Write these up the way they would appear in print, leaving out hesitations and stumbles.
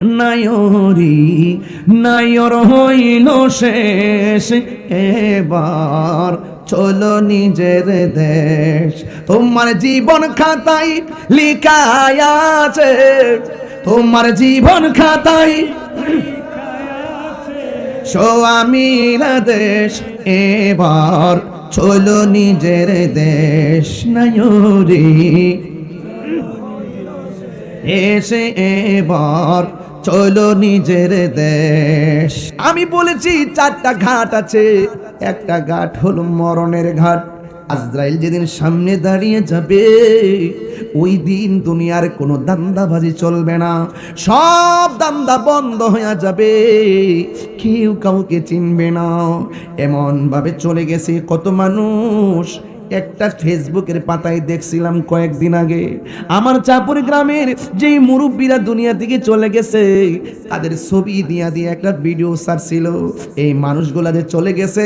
নায়রি নায়র হইল শেষ, এবার চলো নিজের দেশ। তোমার জীবন খাতায় লিখায় আছে, তোমার জীবন খাতায় সোয়ামীরা দেশ, এবার চলো নিজের দেশ। নায়রি এসে এবার চলো নিজের দেশ। আমি বলেছি 4টা ঘাট আছে, একটা ঘাট হলো মরণের ঘাট। আজরাইল যেদিন সামনে দাঁড়িয়ে যাবে, ওই দিন দুনিয়ার কোনো দান্দাবাজি চলবে না, সব দান্দা বন্ধ হয়ে যাবে, কেউ কাউকে চিনবে না। এমন ভাবে চলে গেছে কত মানুষ। একটা ফেসবুকের পাতায় দেখছিলাম কয়েকদিন আগে, আমার চাপুর গ্রামের যেই মুরব্বীরা দুনিয়া থেকে চলে গেছে, তাদের ছবি দিয়া দিয়ে একটা ভিডিও ছাড়ছিল। এই মানুষগুলা যে চলে গেছে,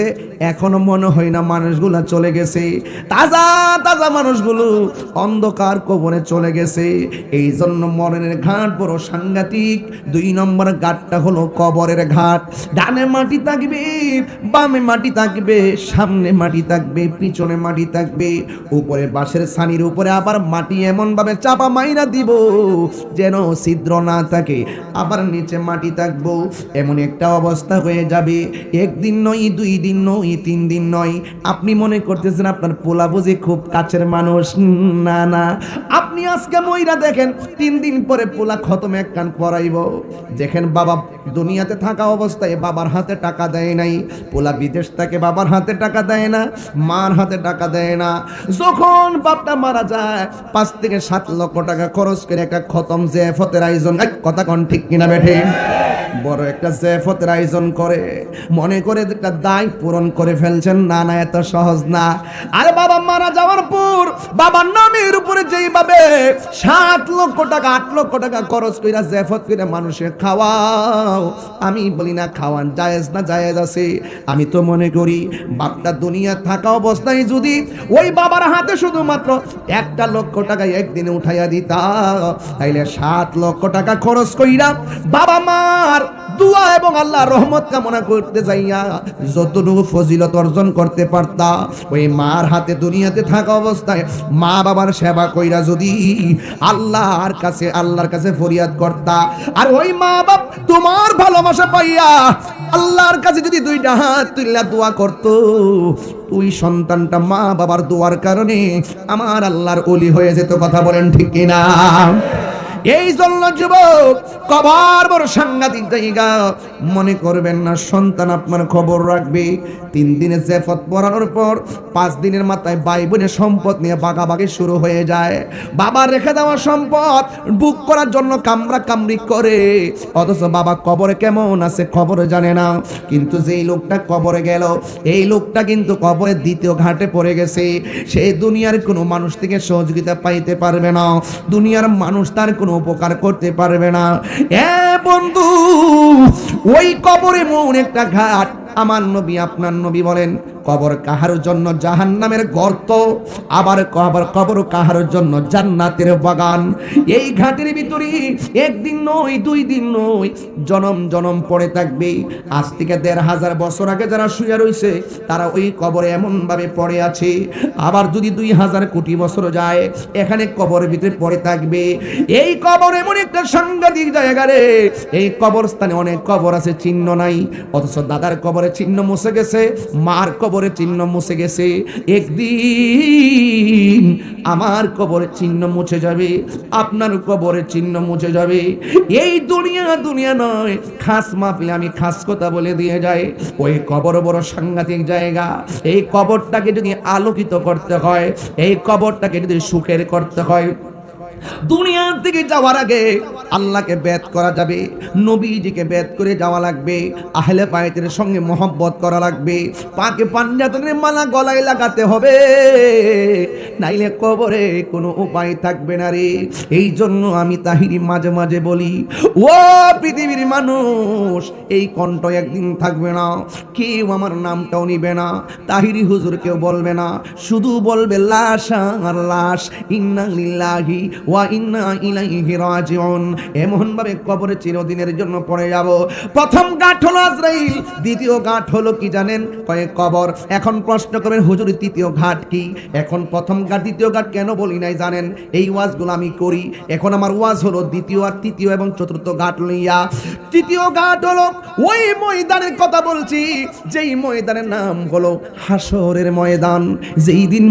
এখনো মনে হয় না মানুষগুলা চলে গেছে। তাজা তাজা মানুষগুলো অন্ধকার কবরে চলে গেছে। এই জন্য মরণের ঘাট বড় সাংঘাতিক। 2 নম্বর ঘাটটা হলো কবরের ঘাট। ডানে মাটি থাকবে, বামে মাটি থাকবে, সামনে মাটি থাকবে, পিছনে মাটি থাকবে, উপরে বাঁশের ছানির উপরে আবার মাটি এমন ভাবে চাপা মাইরা দিব যেন ছিদ্র না থাকে, আবার নিচে মাটি থাকবো। এমন একটা অবস্থা হয়ে যাবে, 1 দিন নয়, 2 দিন নয়, 3 দিন নয়। আপনি মনে করতেছেন আপনার পোলা বুঝি খুব কাছের মানুষ, না না। আপনি আজকে মইরা দেখেন, 3 দিন পরে পোলা খতম এক কান পড়াইব। দেখেন বাবা দুনিয়াতে থাকা অবস্থায় বাবার হাতে টাকা দেয় নাই, পোলা বিদেশ থেকে বাবার হাতে টাকা দেয় না, মার হাতে টাকা দেয় না। যখন বাপটা মারা যায় 5 থেকে 7 লক্ষ টাকা খরচ করে একটা খতম জেফতের আয়োজন, কথা কোন ঠিক কিনা বেঠে, বড় একটা জেফতের আয়োজন করে, মনে করে একটা দায় পূরণ করে ফেলছেন। না না, এত সহজ না। আরে বাবা মারা যাওয়ার পর বাবার নামের উপরে যেইভাবে 7 লক্ষ টাকা 8 লক্ষ টাকা খরচ কইরা জেফত করে মানুষের খাওয়াও, আমি বলি না খাওয়ান জায়েজ না, জায়েজ আছে। আমি তো মনে করি বাপটা দুনিয়া থাকা অবস্থায় যদি ওই বাবার হাতে শুধুমাত্র 1 লক্ষ টাকা একদিনে উঠাইয়া দিতা, তাইলে 7 লক্ষ টাকা খরচ কইরা বাবা মার দোয়া এবং আল্লাহর রহমত কামনা করতে যাইয়া যতটুকু ফজিলত অর্জন করতে পারতা, ওই মার হাতে দুনিয়াতে থাকা অবস্থায় মা বাবার সেবা কইরা যদি আল্লাহর কাছে ফরিয়াদ করতা, আর ওই মা বাপ তোমার ভালোবাসা পাইয়া আল্লাহর কাছে যদি 2টা হাত তুইলা দোয়া করতো, ওই সন্তানটা মা বাবার দোয়ার কারণে আমার আল্লাহর ওলি হয়ে যেত। কথা বলেন ঠিক কিনা? এই জন্য যুবক, কবর বড় সাংঘাতিক জায়গা। মনে করবেন না সন্তান আপনার খবর রাখবে। 3 দিনে জেফত পড়ানোর পর 5 দিনের মাথায় ভাই বোনের সম্পদ নিয়ে বাগাবাগি শুরু হয়ে যায়। বাবা রেখে দেওয়া সম্পদ বুক করার জন্য কামড়া কামড়ি করে, অথচ বাবা কবরে কেমন আছে খবর জানে না। কিন্তু যেই লোকটা কবরে গেল, এই লোকটা কিন্তু কবরের 2য় ঘাটে পড়ে গেছে। সেই দুনিয়ার কোনো মানুষ থেকে সহযোগিতা পাইতে পারবে না, দুনিয়ার মানুষ তার কোনো উপকার করতে পারবে না। এ বন্ধু, ওই কবরে এমন একটা ঘাট, আমার নবী আপনার নবী বলেন কবর কাহার জন্য জাহান্নামের গর্ত, আবার কবর কাহার জন্য জান্নাতের বাগান। এই ঘাটের ভিতরে 1 দিন নয়, 2 দিন নয়, জনম জনম পড়ে থাকবে। আজ থেকে 1500 বছর আগে যারা শুয়ে রয়েছে, তারা ওই কবরে এমন ভাবে পড়ে আছে। আবার যদি 2000 কোটি বছর যায়, এখানে কবরের ভিতরে পড়ে থাকবে। এই কবর এমন একটা সাংঘাতিক জায়গা রে। এই কবরস্থানে অনেক কবর আছে, চিহ্ন নাই, অথচ দাদার কবরে চিহ্ন মুছে গেছে, মার কবরে চিহ্ন মুছে গেছে। একদিন আমার কবরে চিহ্ন মুছে যাবে, আপনার কবরে চিহ্ন মুছে যাবে। এই দুনিয়া নয়, খাস মাহফিলে আমি খাস কথা বলে দিয়ে যাই, ওই কবর বড় সাংঘাতিক জায়গা। এই কবরটাকে যদি আলোকিত করতে হয়, এই কবরটাকে যদি সুখের করতে হয়, দুনিয়া থেকে যাওয়ার আগে আল্লাহকে বেত করা যাবে, নবীজিকে বেত করে যাওয়া লাগবে, আহলে বাইতের সঙ্গে মহব্বত করা লাগবে, পাকে পাঞ্জাতনের মালা গলায় লাগাতে হবে, নাইলে কবরে কোনো উপায় থাকবে না রে। এই জন্য আমি তাহিরি মাঝে মাঝে বলি, ও পৃথিবীর মানুষ, এই কণ্ঠ একদিন থাকবে না, কেউ আমার নামটাও নিবে না, তাহিরি হুজুর কেউ বলবে না, শুধু বলবে লাশ আর লাশ। ইন্না লিল্লাহি ওয়া ইন্না ইলাইহি রাজিউন। এমন ভাবে কবরে চিরদিনের জন্য পড়ে যাব। প্রথম গাঁট হলো আজরাইল, দ্বিতীয় গাঁট হলো কি জানেন? কয় কবর। এখন প্রশ্ন করবেন হুজুর তৃতীয় ঘাট কি? এখন প্রথম ঘাট দ্বিতীয় ঘাট কেন বলি নাই জানেন? এই ওয়াজগুলো আমি করি। এখন আমার ওয়াজ হলো দ্বিতীয় আর তৃতীয় এবং চতুর্থ ঘাট লইয়া। তৃতীয় ঘাট হলো ওই ময়দানের কথা বলছি, যেই ময়দানের নাম হলো হাসরের ময়দান। যেই দিন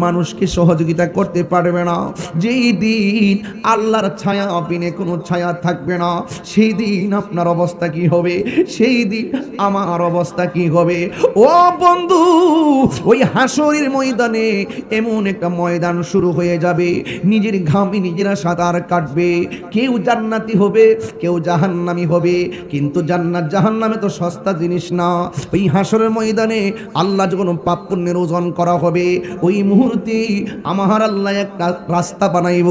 মানুষকে সহযোগিতা করতে পারবে না, যেই দিন আল্লাহর ছায়া বিনে কোনো ছায়া থাকবে না, সেই দিন আপনার অবস্থা কি হবে? সেই দিন আমার অবস্থা কি হবে? ও বন্ধু, ওই হাসরের ময়দানে এমন একটা ময়দান শুরু হয়ে যাবে, নিজের ঘামে নিজেরা সাঁতার কাটবে। কেউ জান্নাতি হবে, কেউ জাহান্নামী হবে। কিন্তু জান্নাত জাহান্নামে তো সস্তা জিনিস না। ওই হাসরের ময়দানে আল্লাহ যখন পাপ পুণ্যের ওজন করা হবে, ওই মুহূর্তে আমার আল্লাহ একটা রাস্তা বানাইব।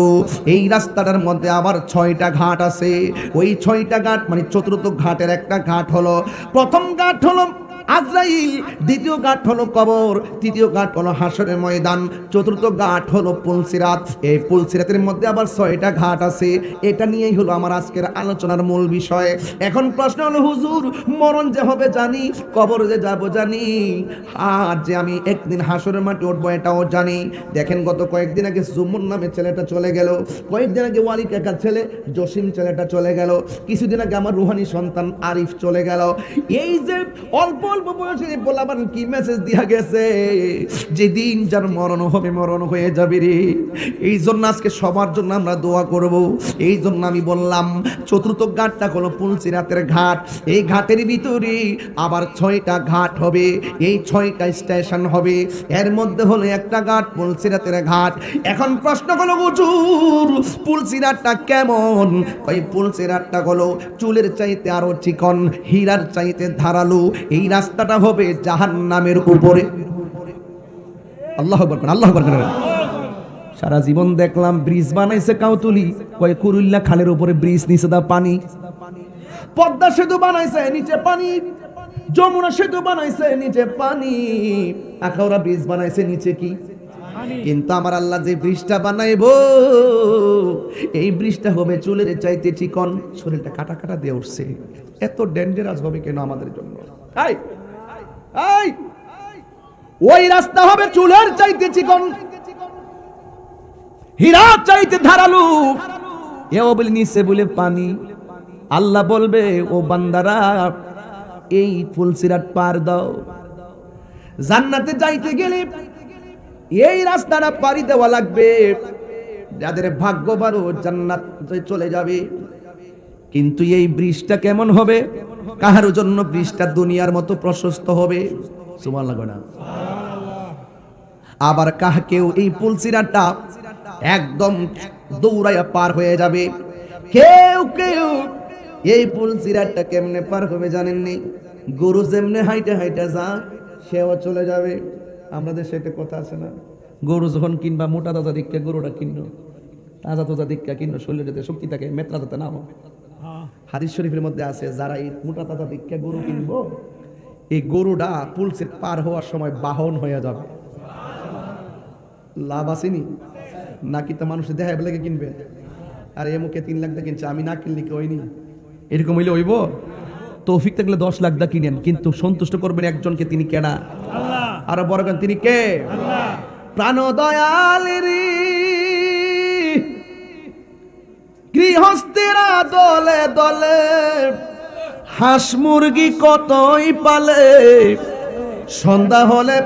এই রাস্তাটার মধ্যে আবার 6টা ঘাট আছে। ওই 6টা ঘাট মানে চতুর্থ ঘাটের একটা ঘাট হলো, প্রথম ঘাট হলো আজরাইল, দ্বিতীয় ঘাট হলো কবর, তৃতীয় ঘাট হলো হাসরের ময়দান, চতুর্থ ঘাট হলো পুলসিরাত। এই পুলসিরাতের মধ্যে আবার 6টা ঘাট আছে। এটা নিয়েই হলো আমার আজকের আলোচনার মূল বিষয়। এখন প্রশ্ন হলো হুজুর, মরণ যে হবে জানি, কবর যে যাব জানি, আর যে আমি একদিন হাসরের মাঠে উঠবো এটাও জানি। দেখেন গত কয়েকদিন আগে জুমুন নামে ছেলেটা চলে গেল, কয়েকদিন আগে ওয়ালি কাকার ছেলে জসিম ছেলেটা চলে গেল, কিছুদিন আগে আমার রুহানি সন্তান আরিফ চলে গেল। এই যে অল্প বলাবার কি মেসেজ দিয়া গেছে, যেদিন যার মরণ হবে মরণ হয়ে যাবে রে। এই জন্য আজকে সবার জন্য আমরা দোয়া করব। এই জন্য আমি বললাম চতুর্থ ঘাটটা হলো পুলসিরাতের ঘাট। এই ঘাটের ভিতরে আবার 6টা ঘাট হবে, এই 6টা স্টেশন হবে। এর মধ্যে হলো একটা ঘাট পুলসিরাতের ঘাট। এখন প্রশ্ন হলো হুজুর পুলসিরাতটা কেমন? ওই পুলসিরাতটা হলো চুলের চাইতে আরো চিকন, হীরার চাইতে ধারালো। এই রাস্তাটা হবে জাহান্নামের উপরে। আল্লাহু আকবার, আল্লাহু আকবার। সারা জীবন দেখলাম ব্রিজ বানাইছে কাউতুলি, কয় কুরুল্লা খালের উপরে ব্রিজ, নিচে দা পানি। পদ্মা সেতু বানাইছে, নিচে পানি। যমুনা সেতু বানাইছে, নিচে পানি। আখাউড়া ব্রিজ বানাইছে, নিচে কি? কিন্তু আমার আল্লাহ যে ব্রিজটা বানাইবো, এই ব্রিজটা হবে চুলের চাইতে চিকন। শরীরটা কাটা কাটা দিয়ে উঠছে। এত ডেঞ্জারাস হবে কেন আমাদের জন্য? ওই রাস্তা হবে চুলের চাইতে চিকন, হীরা চাইতে ধারালো। এও বলে নিচে বলে পানি। আল্লাহ বলবে, ও বান্দারা এই পুলসিরাত পার দাও। জান্নাতে যাইতে গেলে এই রাস্তাটা পাড়ি দেওয়া লাগবে। যাদের ভাগ্য ভালো জান্নাত চলে যাবে। কিন্তু এই ব্রিজটা কেমন হবে? কাহার জন্য ব্রিজটা দুনিয়ার মতো প্রশস্ত হবে? সুবহানাল্লাহ না। আবার কেউ এই পুলসিরাতটা একদম দৌড়াইয়া পার হয়ে যাবে। কেউ কেউ এই পুলসিরাতটা কেমনে পার হবে জানেননি? গরু যেমনে হাইটে হাইটে যায়, সেও চলে যাবে। আমাদের সেটা কথা আছে না, গরু যখন কিনবা মোটা তাজা দিককে গরুটা কিনো, তাজা তাজা দিককে কিনো, শরীরে যাতে শক্তি থাকে, মেত্রা যাতে না হয়। হাদিস শরীফের মধ্যে আছে, যারা এই মোটা তাজা দিককে গরু কিনবো, এই গরুটা পুলসির পার হওয়ার সময় বাহন হয়ে যাবে। লাভ আসেনি নাকি? তো মানুষের দেখায় বলে কিনবে, আর এ মুখে 3 লাখ দা কিনছে, আমি না কিনলে কি হয়নি? এরকম হইলে হইব? তৌফিক থাকলে 10 লাখ দা কিনেন, কিন্তু সন্তুষ্ট করবেন একজনকে, তিনি কেনা আল্লাহ। আর বড় গান তিনি কে? আল্লাহ। প্রাণ দয়াল রে গৃহস্থেরা দলে দলে, হাঁস মুরগি কতই পালে, সন্ধ্যা হলে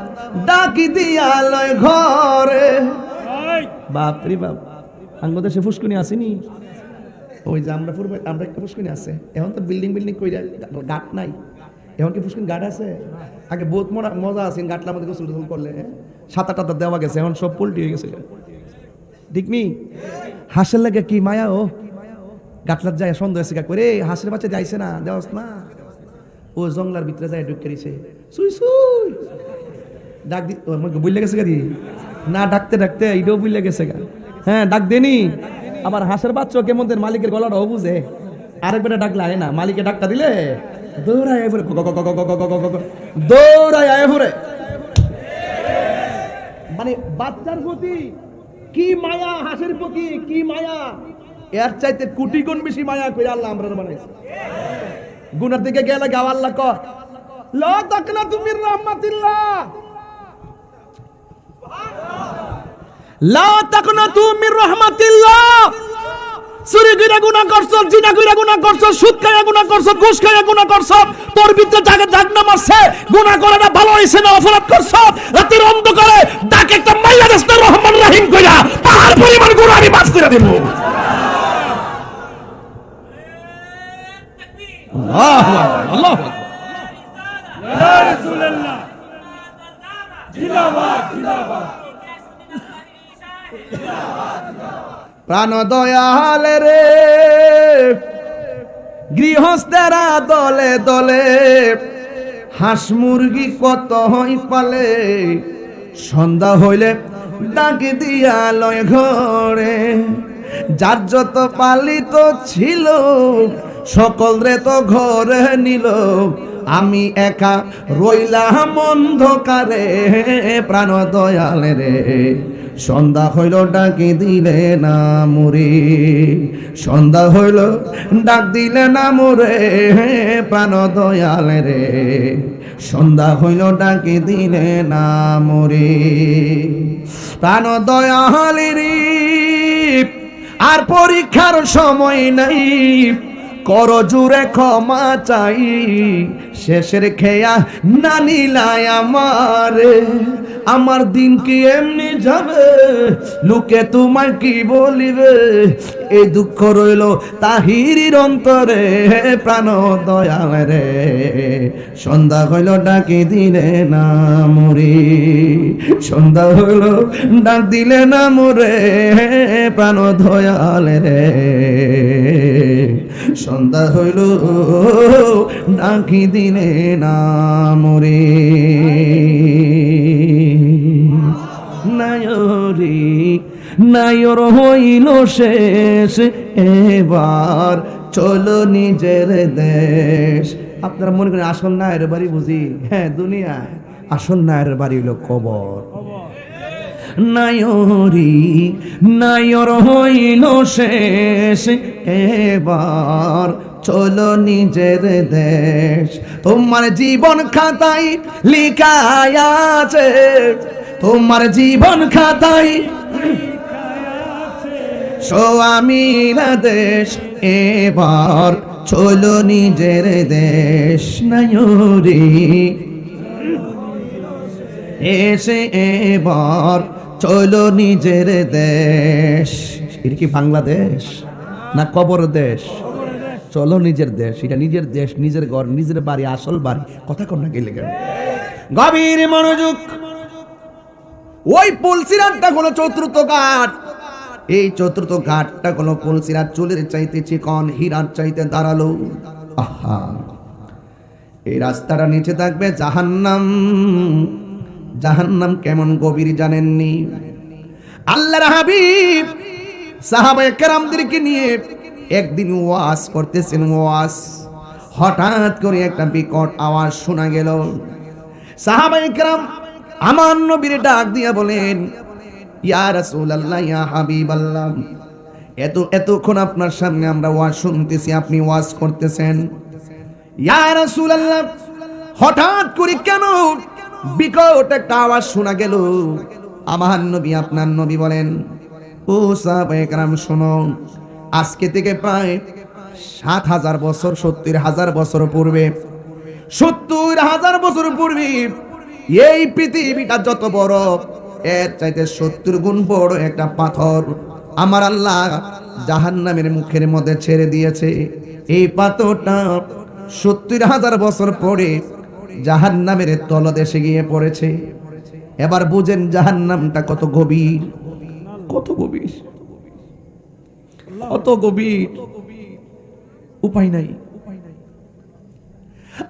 ডাকি দিয়ালয় ঘরে। বাপরে বাপ, আঙ্গদেশে ফুসকুনি আসেনি? ওই যে আমরা একটা ফুসকুনি আছে। এখন তো বিল্ডিং কই গাট নাই, এখন কি ফুসকুনি গাট আছে? আগে বহুত মজা আছে, গাটলার মধ্যে গোসল করলে 7-8 দেওয়া গেছে, এখন সব পোল্ট্রি হয়ে গেছে। ঠিক নি? হাঁসের লাগে কি মায়া, ও গাটলার যায় সন্দেহ আছে করে, হাঁসের বাচ্চা যাইছে না, দেওয়াস না, ও জঙ্গলার ভিতরে যায় ঢুকে দিছে, সুই সুই ডাক দি, বুঝলে গেছে গাদি না, ডাকতে ডাকতে এইটাও বুঝলে গেছে গা। হ্যাঁ ডাক দেনি। আবার হাঁসের বাচ্চা কেমন মালিকের গলাটাও বুঝে, আরেকবার ডাকলে আয় না, মালিকে ডাকটা দিলে দৌড়ায় আয় পরে, দৌড়ায় আয় পরে। মানে বাচ্চার প্রতি কি মায়া হাঁসের প্রতি, কি মায়া! এর চাইতে কোটি গুণ বেশি মায়া করে আল্লাহ আমরা বানাইছে। গুনার দিকে গেলে গাও আল্লাহ কয় লা তাকনাতু মির রাহমাতিল্লাহ, লা তাকনাতু মির রাহমাতিল্লাহ। চুরি কইরা গুনাহ করছো, জিনা কইরা গুনাহ করছো, সুদ খাইয়া গুনাহ করছো, ঘুষ খাইয়া গুনাহ করছো, তোর ভিতরে জাগে জাহান্নাম আছে, গুনাহ করাটা ভালো হইছে না অপরাধ করছো, রাতের অন্ধকারে ডাক একটা মাইয়া দেশটা রহমান রহিম কইরা পাহাড় পরিমাণ গুনাহ আমি মাফ করে দেব। আল্লাহু আকবার, আল্লাহু আকবার, ইয়া রাসূলুল্লাহ, জিন্দাবাদ জিন্দাবাদ, প্রাণ দয়াল রে গৃহস্থেরা দলে দলে, হাঁস মুরগি কত হই পালে, সন্ধ্যা হইলে ডাকি দিয়া লয় ঘরে, যার যত পালিত ছিল সকল রে তো ঘরে নিল, আমি একা রইলাম অন্ধকারে। প্রাণ দয়াল রে সন্ধ্যা হইল ডাকি দিলে না মোরে, সন্ধ্যা হইল ডাক দিলে না মোরে, প্রাণ দয়াল রে সন্ধ্যা হইল ডাকি দিলে না মোরে। প্রাণ দয়াল রে আর পরীক্ষার সময় নাই, কর জুড়ে ক্ষমা চাই, শেষের খেয়া না নিলাই আমারে, আমার দিন কি এমনি যাবে, লোকে তোমার কি বলিবে, এই দুঃখ রইল তাহিরির অন্তরে। প্রাণ দয়াল রে সন্ধ্যা হইল ডাকি দিলে না মোরে, সন্ধ্যা হইল ডাক দিলে না মোরে, প্রাণ দয়াল রে সন্ধ্যা হইল ডাকি দিলে না মোরে। নায়রে নায়র হইল শেষ, এবার চলো নিজের দেশ। আপনারা মনে করেন আসল নায়ের বাড়ি বুঝি? হ্যাঁ, দুনিয়ায় আসল নায়ের বাড়ি হইল কবর। নায়রি নায়র হইল শেষ, এবার চলো নিজের দেশ। তোমার জীবন খাতায় লিখা আছে, তোমার জীবন খাতায় স্বামীর দেশ, এবার চলো নিজের দেশ। নায়রি এসে এবার চলো নিজের দেশ। এটা কি বাংলাদেশ না কবর দেশ? চলো নিজের দেশ, এটা নিজের দেশ, নিজের ঘর, নিজের বাড়ি, আসল বাড়ি। কথা কর না গেলে কেন? গভীর মনোযোগ। ওই পুলসিরাতটা হলো চতুর্থ ঘাট। এই চতুর্থ ঘাটটা হলো পুলসিরাত, চুলের চাইতে চিকন, হীরার চাইতে ধারালো। আহা, এই রাস্তাটা নিচে থাকবে জাহান্নাম। জাহান্নাম কেমন গভীর জানেননি? আল্লাহর হাবিব সাহাবায়ে কেরামদেরকে নিয়ে একদিন ওয়াজ করতেছেন। ওয়াজ হঠাৎ করে একটা বিকট আওয়াজ শোনা গেল। সাহাবায়ে কেরাম আমার নবীর ডাক দিয়া বলেন, ইয়া রাসূলুল্লাহ, ইয়া হাবিবাল্লাহ, এতক্ষণ আপনার সামনে আমরা ওয়াজ শুনতেছি, আপনি ওয়াজ করতেছেন। ইয়া রাসূলুল্লাহ, হঠাৎ করে কেন বিকট একটা আওয়াজ শোনা গেল? আমার নবী, আপনার নবী বলেন, ও সাহাবায়ে কেরাম শোনো, আজকে থেকে প্রায় ৭,০০০ বছর, ৭০,০০০ বছর পূর্বে, ৭০,০০০ বছর পূর্বে এই পৃথিবীটা যত বড়, এর চাইতে ৭০ গুণ বড় একটা পাথর আমার আল্লাহ জাহান্নামের মুখের মধ্যে ছেড়ে দিয়েছে। এই পাথরটা ৭০,০০০ বছর পরে জাহান্নামের তলদেশে গিয়ে পড়েছে। এবার বুঝেন জাহান্নামটা কত গভীর, কত গভীর, কত গভীর। উপায় নাই।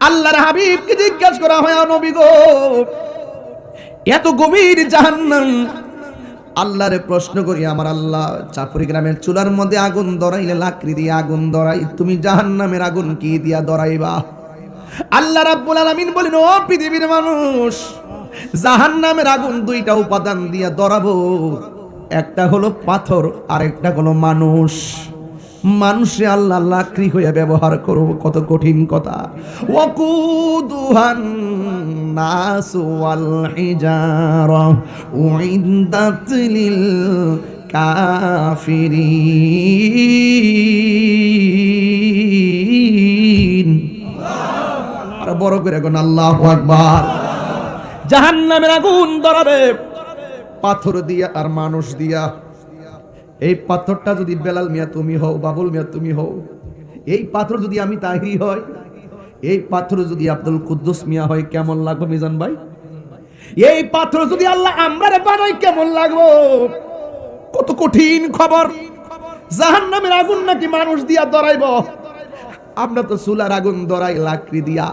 আল্লাহর হাবিবকে জিজ্ঞাসা করা হয়, নবী গো, এত গভীর জাহান্নাম। আল্লাহরে প্রশ্ন করি, আমার আল্লাহ, চাপুরি গ্রামের চুলার মধ্যে আগুন ধরাইলে লাকড়ি দিয়ে আগুন ধরাই, তুমি জাহান্নামের আগুন কি দিয়া ধরাইবা? আল্লাহ রাব্বুল আলামিন বলেন, ও পৃথিবীর মানুষ, জাহান্নামের আগুন দুইটা উপাদান দিয়া ধরাবো। একটা হলো পাথর আর একটা হলো মানুষ। মানুষে আল্লাহ লাকড়ি হয়ে ব্যবহার করব, কত কঠিন কথা। ওয়াকুদুহান নাসু ওয়াল হিজারা উইদ্দাত লিল কাফিরিন। আর বড় করে এখন আল্লাহু আকবার। জাহান্নামের আগুন ধরাবে পাথর দিয়া আর মানুষ দিয়া। এই পাথরটা যদি বেলাল মিয়া তুমি হও, বাবুল মিয়া তুমি হও, এই পাথর যদি আমি তাহিরি হয়, এই পাথর যদি আব্দুল কুদ্দুস মিয়া হয়, কেমন লাগবে মিজান ভাই? এই পাথর যদি আল্লাহ আমরারে বানায় কেমন লাগবে? কত কঠিন খবর। জাহান্নামের আগুন নাকি মানুষ দিয়া ধরাইব। আমরা তো চুলার আগুন ধরাই লাকড়ি দিয়া,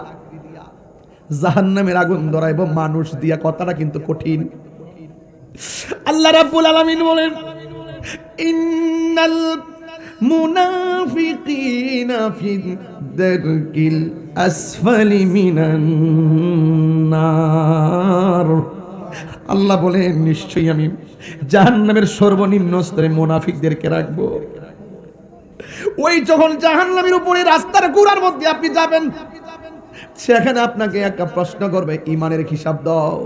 জাহান্নামের আগুন ধরাইব মানুষ দিয়া। কথাটা কিন্তু কঠিন। আল্লাহ রাব্বুল আলামিন বলেন, ইন্নাল মুনাফিকিনা ফি দারকিল আসফালি মিনান নার। আল্লাহ বলেন, নিশ্চয়ই আমি জাহান্নামের সর্বনিম্ন স্তরে মুনাফিকদেরকে রাখবো। ওই যখন জাহান্নামের উপরে রাস্তার গোড়ার মধ্যে আপনি যাবেন, সেখানে আপনাকে একটা প্রশ্ন করবে, ঈমানের হিসাব দাও।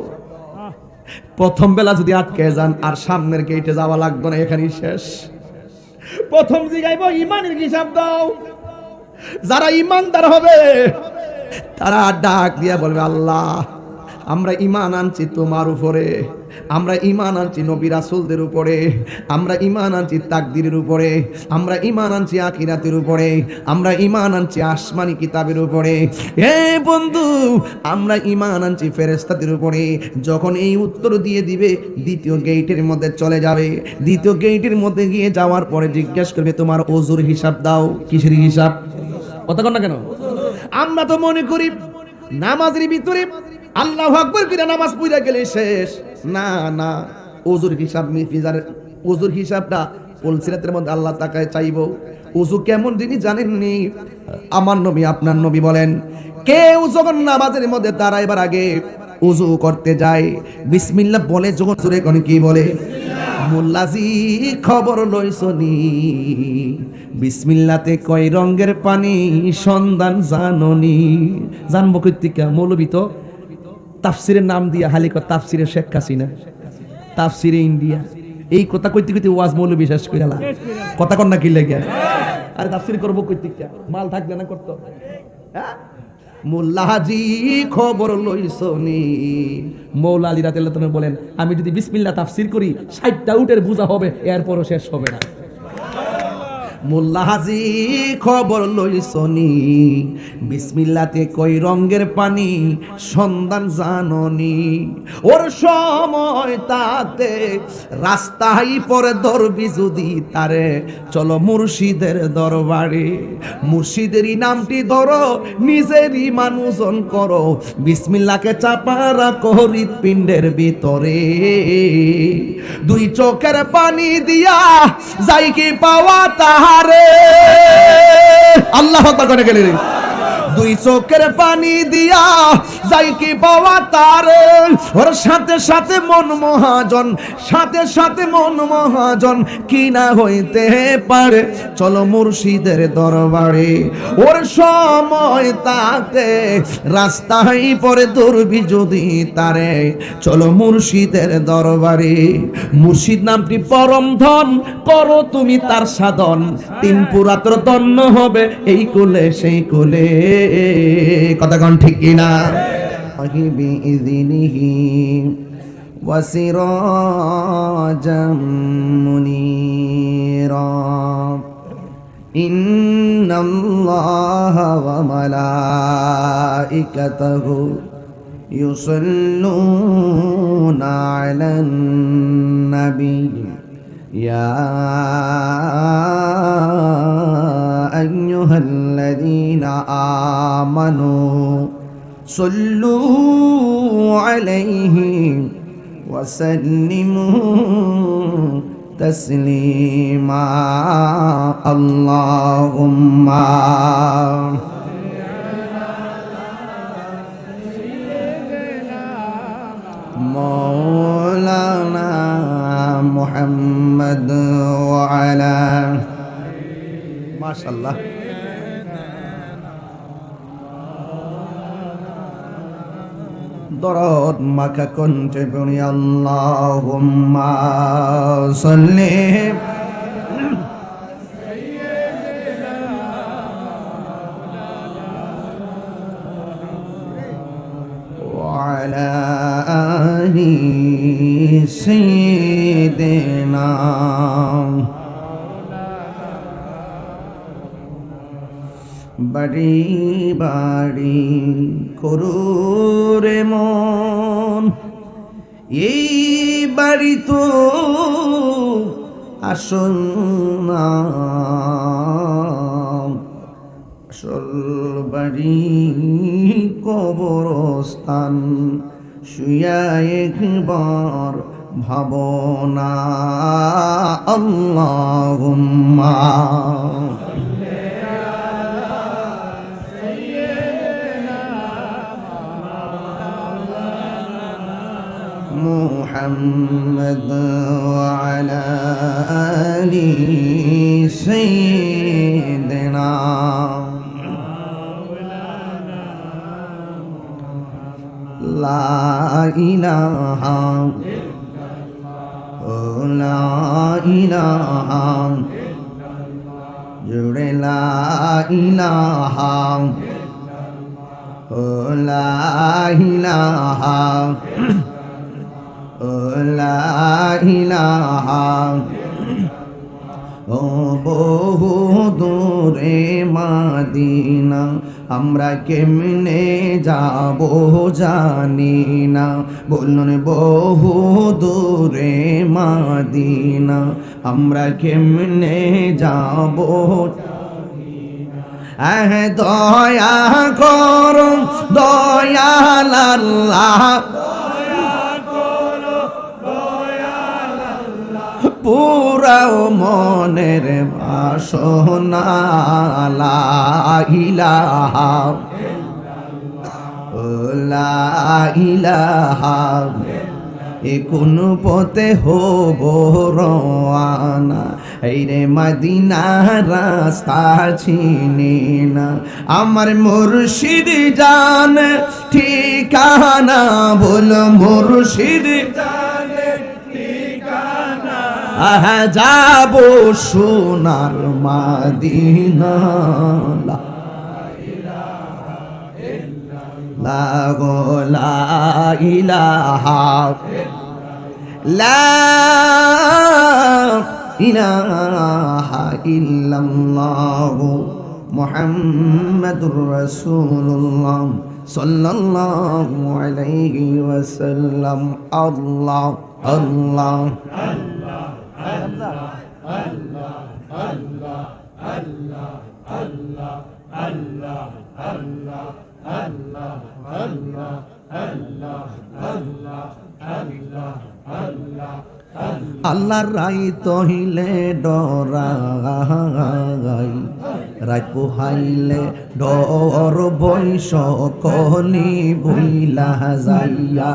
প্রথম বেলা যদি আটকে যান আর সামনের গেটে যাওয়া লাগবে না, এখানেই শেষ। প্রথম জিগাইব ঈমানের হিসাব দাও। যারা ঈমানদার হবে তারা ডাক দিয়া বলবে, আল্লাহ আমরা ঈমান আনছি তোমার উপরে, আমরা ঈমান আনছি নবী রাসূলদের উপরে, আমরা ঈমান আনছি তাকদীরের উপরে, আমরা ঈমান আনছি আখিরাতের উপরে, আমরা ঈমান আনছি আসমানি কিতাবের উপরে। হে বন্ধু, আমরা ঈমান আনছি ফেরেশতাদের উপরে। যখন এই উত্তর দিয়ে দিবে, দ্বিতীয় গেটের মধ্যে চলে যাবে। দ্বিতীয় গেটের মধ্যে গিয়ে যাওয়ার পরে জিজ্ঞেস করবে, তোমার ওযুর হিসাব দাও। কিসের হিসাব? কথা কন না কেন? আমরা তো মনে করি নামাজের ভিতরে আল্লাহু আকবার করে নামাজ পড়া গেলে শেষ। না না, ওযুর হিসাব, ওযুর হিসাবটা পুলসিরাতের মধ্যে আল্লাহ তাকায় চাইবো। ওযু কেমন যিনি জানেননি, আমার নবী আপনার নবী বলেন, কেউ যখন নামাজের মধ্যে দাঁড়াইবার আগে ওযু করতে যায়, বিসমিল্লাহ বলে যখন জোরে কোন কি বলে? মোল্লাজি খবর লইছনি, বিসমিল্লাতে কয় রঙের পানি সন্ধান জাননি। জানবো কইতিকা? মৌলবী তো তাফসিরের নাম দিয়া হালি কয় তাফসিরে শেখ হাসিনা, তাফসিরে ইন্ডিয়া। এই কথা কইতে কইতে ওয়াজ মৌলবী শেষ করে গেল। কথা কন না কি লাগে? আরে তাফসির করবো কইতিকা? মাল থাকলে না করতো। হ্যাঁ, মোল্লা হাজি খবর লইছনি। মৌলা আলী রাদিয়াল্লাহু তাআলা বলেন, আমি যদি বিসমিল্লাহ তাফসির করি 60টা উটের বোঝা হবে, এরপরও শেষ হবে না। মোল্লা হাজি খবর লইছনি, বিসমিল্লাতে কই রঙের পানি সন্ধান জাননি। ওর সময় তাতে রাস্তায় পরে ধরবি যদি তারে, চলো মুর্শিদের দরবারে। মুর্শিদেরই নামটি ধরো, নিজেরই মানুষজন করো, বিসমিল্লাহকে চাপা রাখো হৃৎপিণ্ডের ভিতরে। দুই চোখের পানি দিয়া যাই কি পাওয়া তাহারে। আল্লাহু আকবার করে গেলেন। দুই চোখের পানি দিয়া যাই কি পাওয়া তারে। ওর সাথে সাথে মন মহাজন, সাথে সাথে মন মহাজন, কি না হইতে পারে, চলো মুর্শিদের দরবারে। ওর সময় তাতে রাস্তায় পরে ধরবি যদি তারে, চলো মুর্শিদের দরবারে। মুর্শিদ নামটি পরম ধন, করো তুমি তার সাধন, তিন পুরাতর ধন্য হবে এই কুলে সেই কুলে। কথা কোন ঠিক কিনা? বিইযনিহি ওয়াসিরাজাম মুনীরা। ইন্নাল্লাহা ওয়া মালাইকাতাহু ইউসাল্লুনা আলান নবী। ইয়া আইয়ুহাল্লাযীনা আমানু সাল্লু আলাইহি ওয়া সাল্লিমু তাসলিমা। আল্লাহুম্মা মাওলানা মুহাম্মদ মাশাআল্লাহ। দরদ মাখা কণ্ঠে পড়ি আল্লাহুম্মা সাল্লি وعلى آل سيدنا বাড়ি বাড়ি করুরে মন, এই বাড়ি তো আসল না, আসল বাড়ি কবরস্থান, শুয়া একবার ভাবনা আল্লাহুম্মা محمد وعلى آل سيدنا لا إله لا إله جڑے لا إله لا إله লা ইলাহা, ও বহু দূরে মাদিনা, আমরা কেমনে যাব জানি না, বলুন বহু দূরে মাদিনা, আমরা কেমনে যাব, দয়া করো দয়াল আল্লাহ, পুরাও মনের বাসনা, লা ইলাহা লা ইলাহা, এ কোন পথে হব রওয়ানা, এই রে মদিনার রাস্তা চিনি না, আমার মুর্শিদ জান ঠিকানা, বল মুর্শিদ যাবো সোনার মদিনা, লা ইলাহা লা ইলাহা ইল্লাল্লাহ মুহাম্মাদুর রাসূলুল্লাহ সাল্লাল্লাহু আলাইহি ওয়াসাল্লাম। আল্লাহ আল্লাহ আল্লাহর রাই তহিলে ডরাই, রাত পোহাইলে ডর বৈশ কলি বইলা যাইয়া,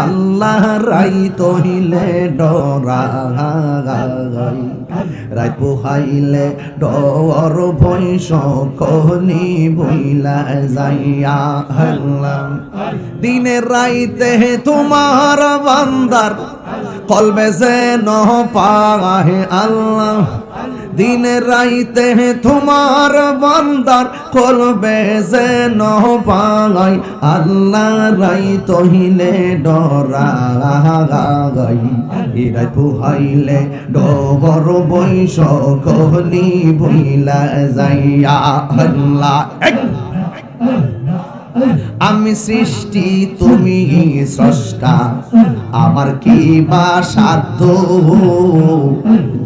আল্লাহ রাই তহিলে ডরাই, রাত পোহাইলে ডর বৈশ কলি বইলা যাইয়া, দিনের রাইতে তোমার বান্দার কলবে যেন পাহে আল্লাহ, দিনের রাইতে তোমার বান্দার কলবে যেন পাই, আল্লাহ রাই তহিলে ডরাই, রাই পুহাইলে ডর বৈশ কলি বইলা যাইয়া, আল্লাহ আমি সৃষ্টি তুমি স্রষ্টা, আমার কি বা সাধ্য,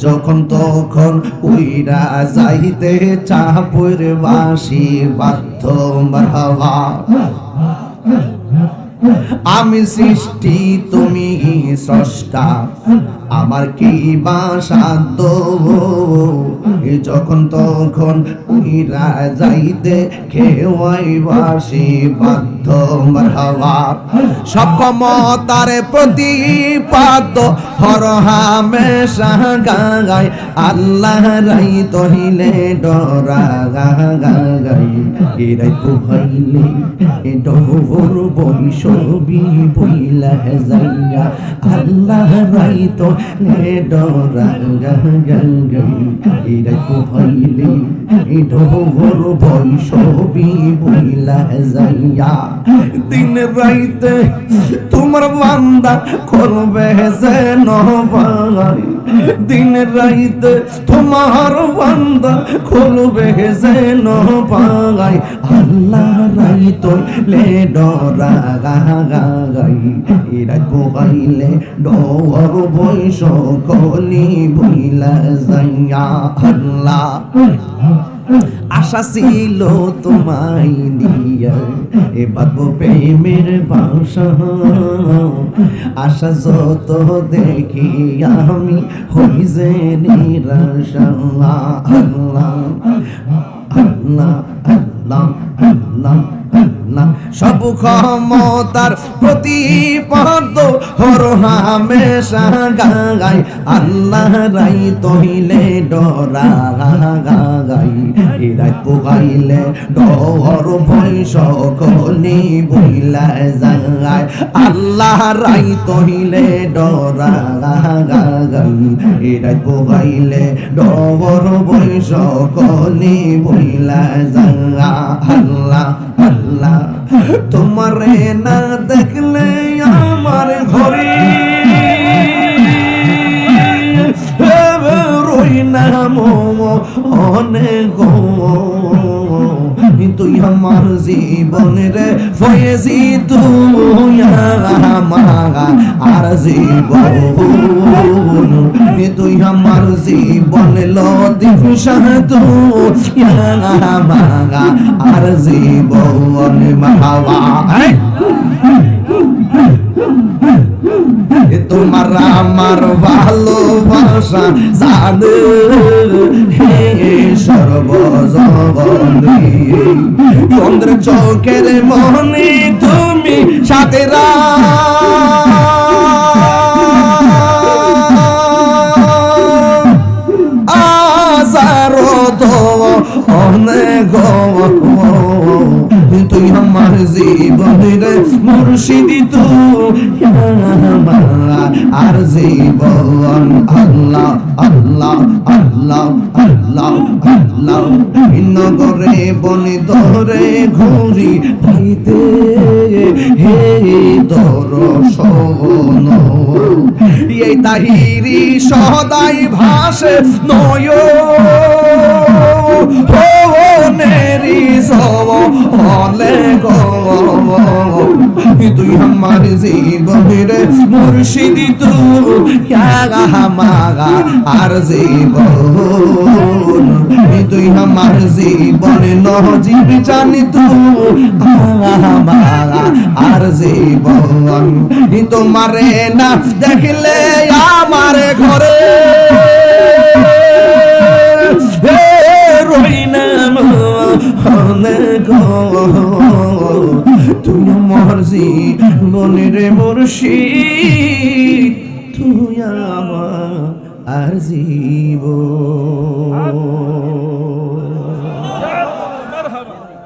যখন তখন উইরা যাইতে চাপুর বাসি বাধ্য, মারহাবা আমি সৃষ্টি তুমি স্রষ্টা, আমার কি বাসাধ্য যখন তখন উইরা যাইতে খেওয়াই বাসি বাধ্য মারহাবা সব ক্ষমতার প্রতিপাদ্য হর হামেশা গায় আল্লাহ রাই তহিলে ডরা গায় এরাই পোহাইলে ডোর বৈশবি বইলা যাইয়া আল্লাহ রাই তহিলে ডরা গায় এরাই পোহাইলে ডোর বৈশবি বইলা যাইয়া দিন রাইতে তোমার বান্দা করবে যেন ভাই দিন রাইতে তোমার বান্দা করবে যেন ভাই আল্লাহ রাইত লে ডরা গাই এরা পোগাইলে ডর বৈশ কলি বইলা যাইয়া আল্লাহ আশা ছিল তোমায় নিয়া এবার প্রেমের বাসা আশা যত দেখি আমি হই যে নিরাশা আল্লাহ আল্লাহ আল্লাহ আল্লাহ আল্লাহ সব ক্ষমতার প্রতিপাদ্য হর হামেশা গায় আল্লাহ রাই তহিলে ডরা গায় এরাই পোগাইলে ডর ভয় সকলি বইলা যায় আল্লাহ রাই তহিলে ডরা গায় এরাই পোগাইলে ডর ভয় সকলি বইলা যায় আল্লাহ আল্লাহ তোমারে না দেখলে আমার ঘরে রই না অনেক তুই আমার জীবনের ফয়েজি তুই আমার আর জীবন তুই আমার জীবন লতিফ শাহ তুই আমার আর জীবন মাহাবা তোমার আমার ভালোবাসা জানে হে সর্বজগনে চন্দ্র চোখের মনে তুমি সাথে আজারো তো অনেক তুই আমার জীবনের মুর্শিদি তুই আর জীবন আল্লাহ আল্লাহ আল্লাহ আল্লাহ আল্লাহ নগরে বনে ধরে ঘুরি পাইতে হে দর্শন এই তাহিরি সদাই ভাসে নয় নেরি সব হলে তুই আমার জীবনের মুর্শিদি তুই আমাগা আর জীবন তুই আমার জীবনে নজিব জানি তুই আমাগা আর জীবন তোমারে না দেখলে আমার ঘরে রই না তুই আমার জীবনের মুর্শিদ তুই আমার আর জীবন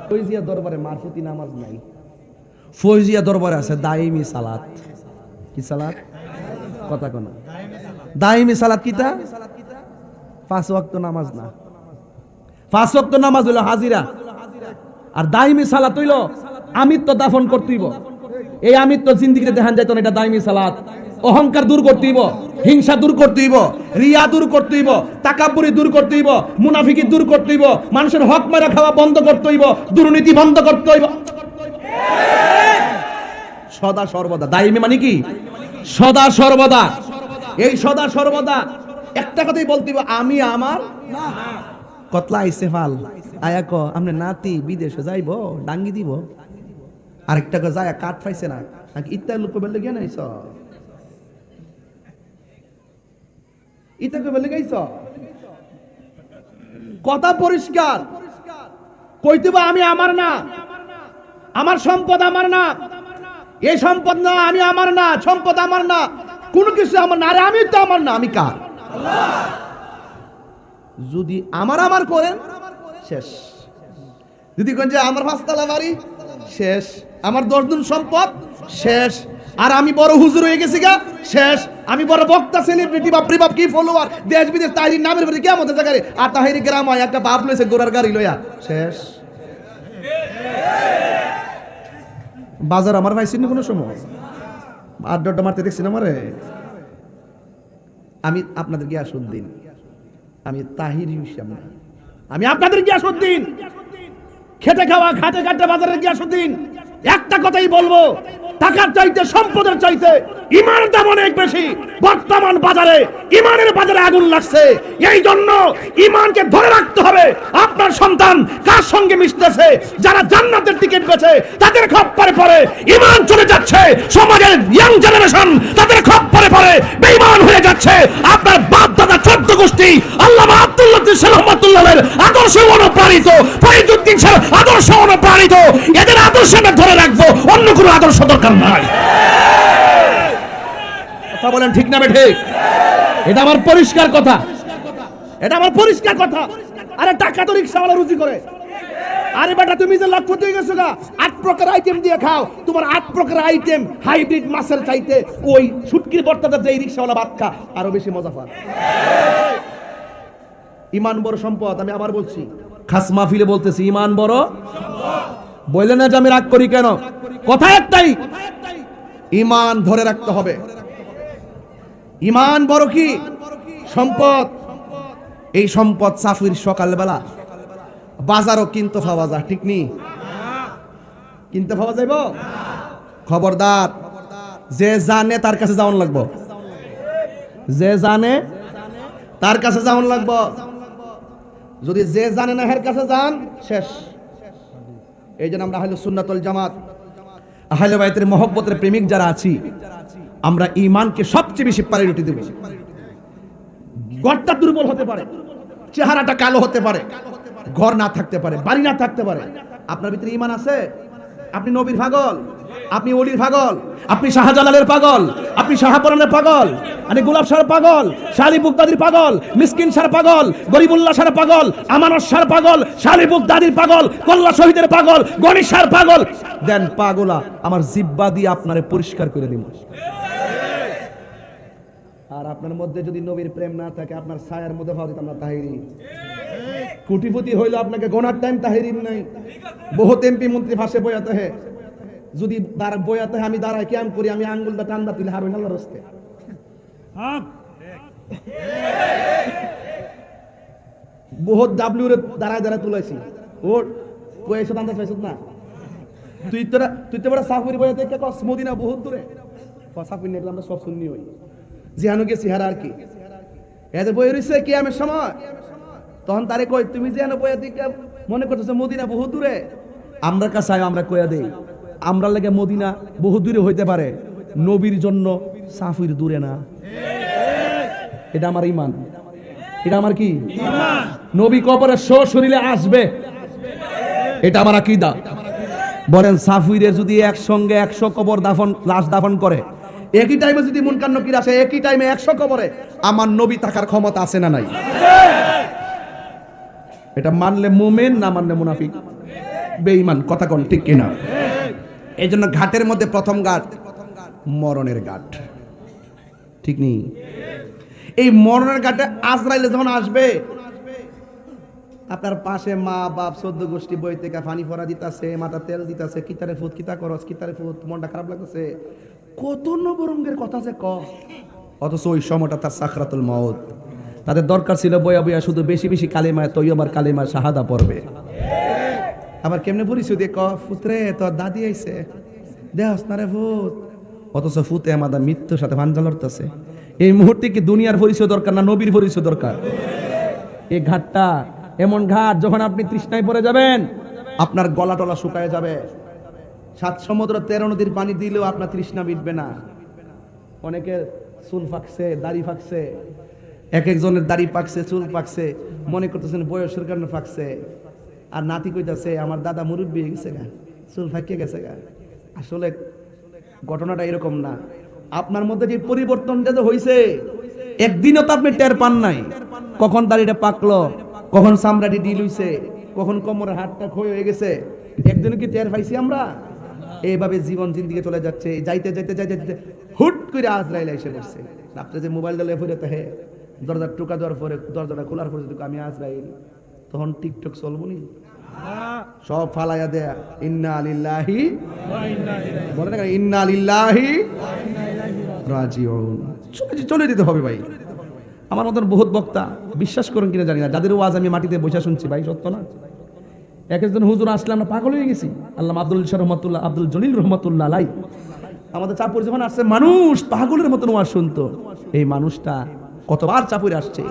ফয়জিয়া দরবারে মারফতি নামাজ নাই ফয়জিয়া দরবারে আছে দাইমি সালাত কি সালাত কথা কোনা দাইমি সালাত কিতা 5 ওয়াক্ত নামাজ না 5 ওয়াক্ত নামাজ হলো হাজিরা আর দাইমি সালাত হইলো আমিত্ব দাফন করতেইব এই আমিত্ব জিন্দেগিতে দেখান যাইতো না এটা দাইমি সালাত অহংকার দূর করতেইব হিংসা দূর করতেইব রিয়া দূর করতেইব তাকাব্বুরি দূর করতেইব মুনাফিকি দূর করতেইব মানুষের হক মারা খাওয়া বন্ধ করতেইব দুর্নীতি বন্ধ করতেইব সদা সর্বদা দাইমি মানে কি সদা সর্বদা এই সদা সর্বদা একটা কথাই বলতেইব আমি আমার না কতলা আইছে ফাল আয়া ক আমনে নাতি বিদেশে যাইব ডাঙ্গি দিব আরেকটা ক যায় কাট পাইছে না নাকি ইত্যাদি লোক বললে কেন আইছ ইটা কই বলে গাইছ কথা পরিষ্কার কইতে বা আমি আমার না, আমার সম্পদ আমার না, এই সম্পদ না, আমি আমার না, সম্পদ আমার না, কোনো কিছু আমার না, আরে আমি তো আমার না, আমি কার? যদি আমার আমার করেন শেষ। যদি কোন যে আমার 5 তলা বাড়ি শেষ, আমার 10 গুণ সম্পদ শেষ, আর আমি বড় হুজুর হয়ে গেছি গা শেষ, আমি বড় বক্তা সেলিব্রিটি বাপরে বাপ কি ফলোয়ার, দেশ বিদেশ তাহিরি নামের প্রতি কেমন হতে জায়গায়, আর তাহিরি গ্রাম হয় একটা বাপ লইছে গোড়ার গাড়ি লইয়া শেষ। বাজার আমার ভাই চিনি কোনো সময় আড্ডা মারতে দেখছি না মারে। আমি আপনাদের গিয়াসউদ্দিন, আমি তাহিরি হিসাব না, আমি আপনাদের গিয়াসউদ্দিন, খেটে খাওয়া ঘাটে ঘাটে বাজারের গিয়াসউদ্দিন। একটা কথাই বলবো, টাকার চাইতে সম্পদের চাইতে ইমানের দাম অনেক বেশি। বর্তমান বাজারে ইমানের বাজারে আগুন লাগছে, এই জন্য ইমানকে ধরে রাখতে হবে। আপনার সন্তান কার সঙ্গে মিশতেছে, যারা জান্নাতের টিকিট বেচে তাদের খপ্পরে পড়ে ইমান চলে যাচ্ছে, সমাজের ইয়াং জেনারেশন তাদের খপ্পরে পড়ে বেঈমান হয়ে যাচ্ছে। আপনার বাপ দাদা 14 গোষ্ঠী আল্লামা আব্দুল্লাহ রহমাতুল্লাহের আদর্শে অনুপ্রাণিত, ফরিদউদ্দিন স্যার আদর্শে অনুপ্রাণিত, এদের আদর্শে ধরে রাখবো, অন্য কোনো আদর্শ দরকার নাই। কথা বলেন ঠিক না বেঠিক? এটা আমার পরিষ্কার কথা, এটা আমার পরিষ্কার কথা। আরে টাকা তো রিকশাওয়ালা রুজি করে। আরে বেটা তুমি যে লক্ষ্য দিয়ে গেছো গা 8 প্রকার আইটেম দিয়ে খাও, তোমার 8 প্রকার আইটেম হাইব্রিড মাছের চাইতে ওই শুটকির ভর্তাটা যে রিকশাওয়ালা ভাত খা আরো বেশি মজা পায়। ইমান বড় সম্পদ, আমি আবার বলছি, খাস মাহফিলে বলতেছি, ইমান বড় সম্পদ। বললেন না যে আমি রাগ করি কেন, কথা একটাই, ইমান ধরে রাখতে হবে। ইমান বড় কি সম্পদ, এই সম্পদ সাফির সকালবেলা বাজারও কিনতে পাওয়া যায়, ঠিক নি? কিনতে পাওয়া যাইব? খবরদার, যে জানে তার কাছে যাওয়ান লাগবো, যে জানে তার কাছে যাওয়ান লাগবো। যদি যে জানে না এর কাছে যান শেষ। এই জন্য আমরা আহলে সুন্নাত ওয়াল জামাত, আহলে বাইতের মহব্বতের প্রেমিক যারা আছি, আমরা ঈমানকে সবচেয়ে বেশি প্রায়োরিটি দেব। ঘরটা দুর্বল হতে পারে, চেহারাটা কালো হতে পারে, ঘর না থাকতে পারে, বাড়ি না থাকতে পারে, আপনার ভিতরে ঈমান আছে, আপনি নবীর পাগল, আপনি ওলির পাগল, আপনি শাহজালালের পাগল, আপনি শাহপরানের পাগল, আপনি গোলাপ শাহর পাগল, শালি বুগদাদির পাগল, মিসকিন শাহর পাগল, গরিবুল্লাহ শাহর পাগল, আমানত শাহর পাগল, শালি বুগদাদির পাগল, কল্লা শহীদের পাগল, গণেশ শাহর পাগল, দেন পাগলা আমার জিব্বা দিয়ে আপনারে পরিষ্কার করে দিব। আর আপনার মধ্যে যদি নবীর প্রেম না থাকে, আপনার ছায়ার মধ্যে ভাব দিতাম না তাহিরি। কোটিপতি হইলো আপনাকে গোনার টাইম তাহিরিন নাই। বহুত এমপি মন্ত্রী ফাঁসে বয়াতে হে, যদি বয়াতে আমি দাঁড়াই ক্যাম্প করি, আমি আঙ্গুলটা টান্দা তুলে হারুন আল্লাহর রাস্তে। বহুত ডাব্লিউ রে দাঁড়ায় দাঁড়ায় তুলাইছি, ওর কয়েছে আন্দাজ পাইছ না? তুই তো বড় সাফুরি বয়াতে কে কস মদিনা বহুত দূরে, সাফুরি নেই আমরা সব শুননি হই জিহানো গেছি হার আর কি। এদের বই রইছে কিয়ামের সময়, তখন তারে কই তুমি যেন বইয়া দিকে মনে করতেছো মদিনা বহু দূরে, আমরা কাছে আমরা কইয়া দেই, আমরা লাগে মদিনা বহু দূরে হইতে পারে, নবীর জন্য সাফির দূরে না। এটা আমার ঈমান, এটা আমার কি ঈমান। নবী কবরে শরীরে আসবে, এটা আমার আকীদা। বলেন সাফিরের যদি একসঙ্গে 100 কবর দাফন, লাশ দাফন করে, একই টাইমে যদি মুনকার নকির আসে, একই টাইমে 100 কবরে, আমার নবী থাকার ক্ষমতা আছে না নাই? এটা মানলে মুমিন, না মানলে মুনাফিক বেঈমান। কথা কোন ঠিক কিনা? এই জন্য ঘাটের মধ্যে প্রথম ঘাট মরণের ঘাট, ঠিক নেই? এই মরণের ঘাটে আজরাইল যখন আসবে, আপনার পাশে মা বাপ 14 গোষ্ঠী বই থেকে পানি ফোড়া দিতেছে, মাথা তেল দিতেছে, কিতারে ফুট, কিতা করস, কিতারে ফুট, মনটা খারাপ লাগতেছে, কত নবরঙ্গের কথা যে ক। অথচ ওই সময়টা তার সাকরাতুল মউত, তাদের দরকার ছিল বইয়া বইয়া শুধু বেশি বেশি কালেমা তৈয়বার কালেমা শাহাদা পড়বে। আবার কেমনে পরিচয় দিয়ে ক, ফুতরে তোর দাদি আইছে দেহস না রে ফুত। অথচ ফুতে আমাদের মৃত্যুর সাথে ভাঞ্জা লড়তেছে। এই মুহূর্তে কি দুনিয়ার পরিচয় দরকার না নবীর পরিচয় দরকার? এই ঘাটটা এমন ঘাট, যখন আপনি তৃষ্ণায় পড়ে যাবেন, আপনার গলা টলা শুকায় যাবে, 7 সমুদ্র 13 নদীর পানি দিলেও আপনার তৃষ্ণা মিটবে না। অনেকের চুল ফাঁকছে, দাড়ি ফাঁকছে, এক একজনের দাড়ি পাকছে, চুল পাকছে, মনে করতেছেন বয়সের কারণে পাকছে। আর নাতি কইতাছে আমার দাদা মুরব্বী হয়ে গেছে গা, চুল ফাঁকিয়ে গেছে গা। আসলে ঘটনাটা এরকম না। আপনার মধ্যে যে পরিবর্তনটা যে হয়েছে, একদিনও তো আপনি টের পান নাই। কখন দাড়িটা পাকলো, কখন চামড়াটি ডিল হইছে, কখন কোমরের হাতটা ক্ষয় হয়ে গেছে, একদিনও কি টের পাইছি আমরা? এইভাবে জীবন জিন্দিগি চলে যাচ্ছে। যাইতে যাইতে যাইতে যাইতে হুট করে আজরাইল এসে পড়ছে। আপনি যে মোবাইলটা লেফে ফিরে হে দরজার টোকা দেওয়ার পরে, দরজাটা খোলার পরে যদি আমি আজরাইল, তখন টিকটক চলবো নি? সব ফালাইয়া দেয়া ইন্না লিল্লাহি বলে না, ইন্না লিল্লাহি রাজিউন, চলে দিতে হবে ভাই। আমার মতন বহুত বক্তা, বিশ্বাস করুন কিনা জানি না, যাদের ওয়াজ আমি মাটিতে বসে শুনছি, ভাই সত্য না? এক একজন হুজুর আসলে আমরা পাগল হয়ে গেছি। আল্লামা আব্দুল শাহ রহমাতুল্লাহ, আব্দুল জলিল রহমাতুল্লাহ আলাই, আমাদের চাপুর যখন আসছে মানুষ পাগলের মতন ওয়াজ শুনতো। এই মানুষটা কতবার চাপুরে আসছে,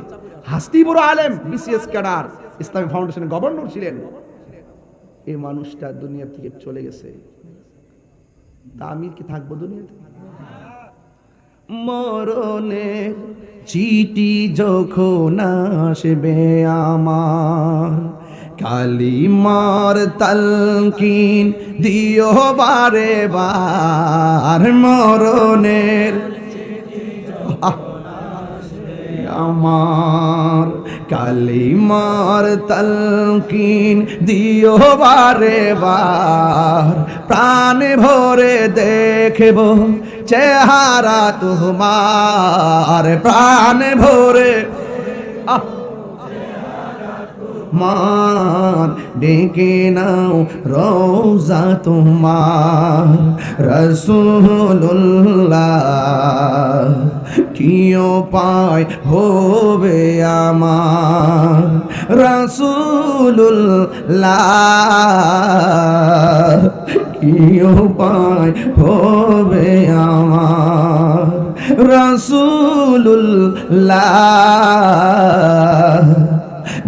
হাসতি বড় আলেম, বিসিএস ক্যাডার, ইসলামী ফাউন্ডেশনের গভর্নর ছিলেন। এই মানুষটা দুনিয়া থেকে চলে গেছে, তা আমি কি থাকবো দুনিয়াতে? মরণের চিঠি যখন আসবে আমার, কালিমার তালকিন দিও বারে বার। মরণের আমার, কালিমার তালকিন দিও বারে বার। প্রাণ ভরে দেখব চেহারা তোমার, প্রাণ ভরে মান ডেকে নাও রোজা তোমার। রাসূলুল্লাহ কিও পায় হবে আমার, রাসূলুল্লাহ কিও পায় হবে আমার, রাসূলুল্লাহ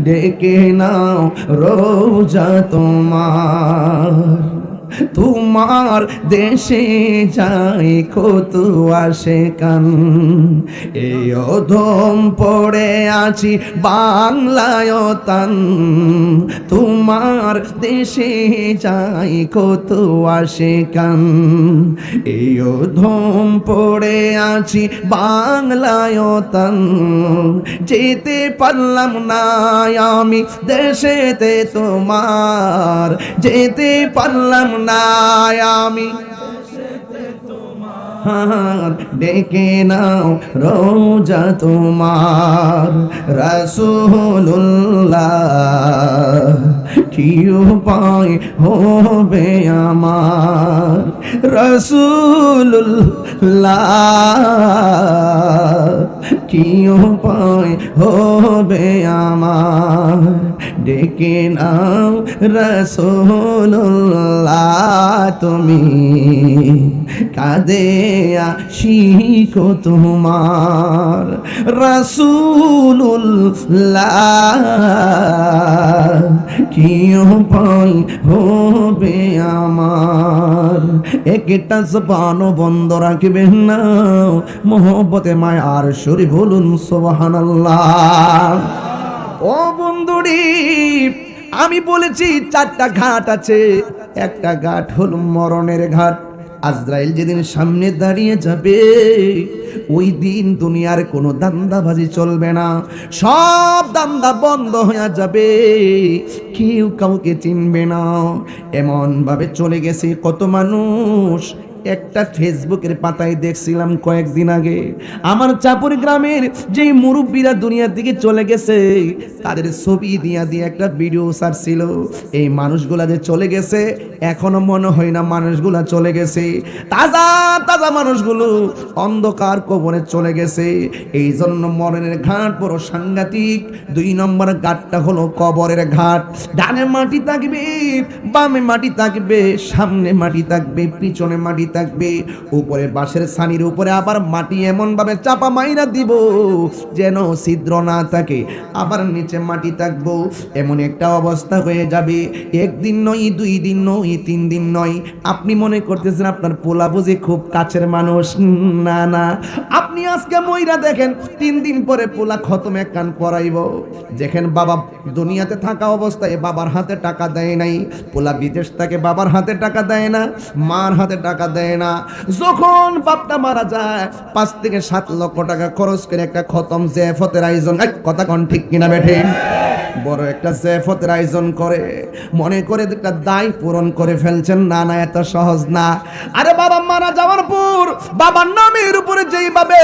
ডেকে নাও রোজা তোমার। তোমার দেশে যাই কত আশেকান, এই অধম পড়ে আছি বাংলায় তান। তোমার দেশে যাই কত আশেকান, এই অধম পড়ে আছি বাংলায় তান। যেতে পারলাম না আমি দেশেতে তোমার, যেতে পারলাম না আমি, ডেকে নাও রোজা তোমার। রাসূলুল্লাহ কি উপায় হবে আমার, রাসূলুল্লাহ কি উপায় হবে আমার, ডেকে নাও রাসূলুল্লাহ তুমি। কাঁদে আশিকো তোমার, রাসূলুল্লাহ কি উপায় হবে আমার। একটা জবান বন্ধ রাখবেন না, মোহব্বতে মায়ার সুরে বলুন সুবহানাল্লাহ। ও বন্ধুরি, আমি বলেছি 4টা ঘাট আছে, একটা ঘাট হলো মরণের ঘাট। আজরাইল যেদিন সামনে দাঁড়িয়ে যাবে, ওই দিন দুনিয়ার কোনো দান্দাবাজি চলবে না, সব দান্দা বন্ধ হয়ে যাবে, কেউ কাউকে চিনবে না। এমন ভাবে চলে গেছে কত মানুষ। একটা ফেসবুকের পাতায় দেখছিলাম কয়েকদিন আগে, আমার চাপুর গ্রামের যে মুরব্বীরা দুনিয়ার দিকে চলে গেছে, তাদের ছবি দিয়া দিয়ে একটা ভিডিও ছাড়ছিল। এই মানুষগুলা যে চলে গেছে, এখনো মনে হয় না মানুষগুলা চলে গেছে। তাজা তাজা মানুষগুলো অন্ধকার কবরে চলে গেছে। এই জন্য মরণের ঘাট বড় সাংঘাতিক। 2 নম্বর ঘাটটা হলো কবরের ঘাট। ডানে মাটি থাকবে, বামে মাটি থাকবে, সামনে মাটি থাকবে, পিছনে মাটি থাকবে, উপরে বাঁশের ছানির উপরে আবার মাটি এমন ভাবে চাপা মাইরা দিব যেন ছিদ্র না থাকে, আবার নিচে মাটি থাকবো, এমন একটা অবস্থা হয়ে যাবে। একদিন নয়, 2 দিন নয়, 3 দিন নয়। আপনি মনে করতেছেন আপনার পোলা বুঝি খুব কাছের মানুষ, না না, আপনি আজকে মইরা দেখেন 3 দিন পরে পোলা খতমে কান পড়াইব। দেখেন বাবা দুনিয়াতে থাকা অবস্থায় বাবার হাতে টাকা দেয় নাই, পোলা বিদেশ থেকে বাবার হাতে টাকা দেয় না, মার হাতে টাকা দেয় না। যখন বাপটা মারা যায় 5 থেকে 7 লক্ষ টাকা খরচ করে একটা খতম জেফতের আয়োজন, কথা কোন ঠিক কিনা বেঠে, বড় একটা জেফতের আয়োজন করে, মনে করে একটা দায় পূরণ করে ফেলছেন। না না, এত সহজ না। আরে বাবা মারা যাওয়ার পর বাবার নামের উপরে যেইভাবে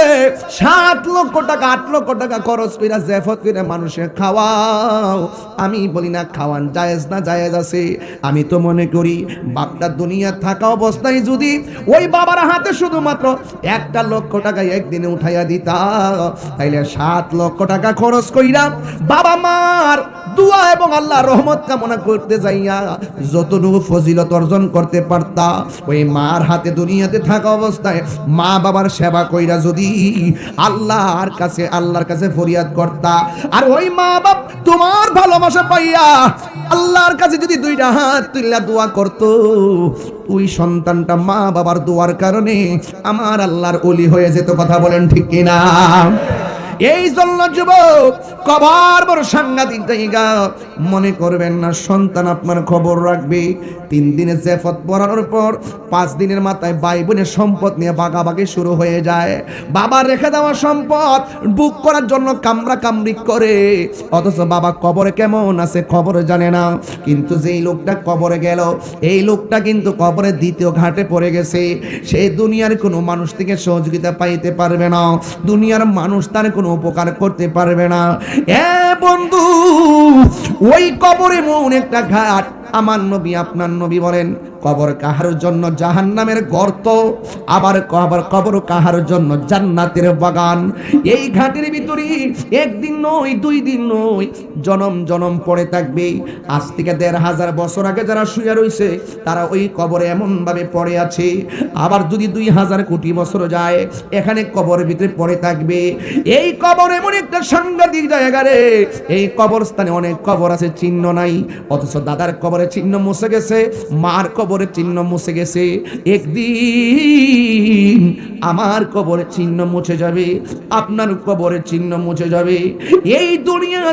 7 লক্ষ টাকা 8 লক্ষ টাকা খরচ করে জেফত করে মানুষের খাওয়াও, আমি বলি না খাওয়ান জায়েজ না, জায়েজ আছে। আমি তো মনে করি বাপটা দুনিয়া থাকা অবস্থায় যদি ওই বাবার হাতে শুধুমাত্র 1 লক্ষ টাকা একদিনে উঠাইয়া দিতা, তাইলে 7 লক্ষ টাকা খরচ কইরা বাবা মার দোয়া এবং আল্লাহর রহমত কামনা করতে যাইয়া যতটুকু ফজিলত অর্জন করতে পারতা, ওই মার হাতে দুনিয়াতে থাকা অবস্থায় মা বাবার সেবা কইরা যদি আল্লাহর কাছে ফরিয়াদ করতা, আর ওই মা বাপ তোমার ভালোবাসা পাইয়া আল্লাহর কাছে যদি 2টা হাত তুইলা দোয়া করতো, ওই সন্তানটা মা বাবার দোয়ার কারণে আমার আল্লাহর ওলি হয়ে যেত। কথা বলেন ঠিক কিনা? এই জন্য যুবক, কবর বড় সাংঘাতিক জায়গা। মনে করবেন না সন্তান আপনার খবর রাখবে। 3 দিনে জেফত পড়ানোর পর 5 দিনের মাথায় ভাই বোনের সম্পদ নিয়ে ভাগাভাগি শুরু হয়ে যায়। বাবা রেখে দেওয়া সম্পদ বুক করার জন্য কামড়া কামড়ি করে, অথচ বাবা কবরে কেমন আছে খবর জানে না। কিন্তু যেই লোকটা কবরে গেল, এই লোকটা কিন্তু কবরে 2য় ঘাটে পড়ে গেছে। সে দুনিয়ার কোনো মানুষ থেকে সহযোগিতা পাইতে পারবে না, দুনিয়ার মানুষ তার কোনো উপকার করতে পারবে না। এ বন্ধু, ওই কবরে এমন একটা ঘাট, আমার নবী আপনার নবী বলেন কবর কাহার জন্য জাহান্নামের গর্ত, আবার কবর কাহার জন্য জান্নাতের বাগান। এই ঘাটের ভিতরে 1 দিন নয়, 2 দিন নয়, জনম জনম পড়ে থাকবে। আজ থেকে 1500 বছর আগে যারা শুয়ে রয়েছে তারা ওই কবরে এমন ভাবে পড়ে আছে। আবার যদি 2000 কোটি বছর যায়, এখানে কবরের ভিতরে পড়ে থাকবে। এই কবর এমন একটা সাংঘাতিক জায়গা রে। এই কবরস্থানে অনেক কবর আছে, চিহ্ন নাই, অথচ দাদার কবরে চিহ্ন মুছে গেছে, মার কবরে চিহ্ন মুছে গেছে। একদিন আমার কবরে চিহ্ন মুছে যাবে, আপনার কবরে চিহ্ন মুছে যাবে। এই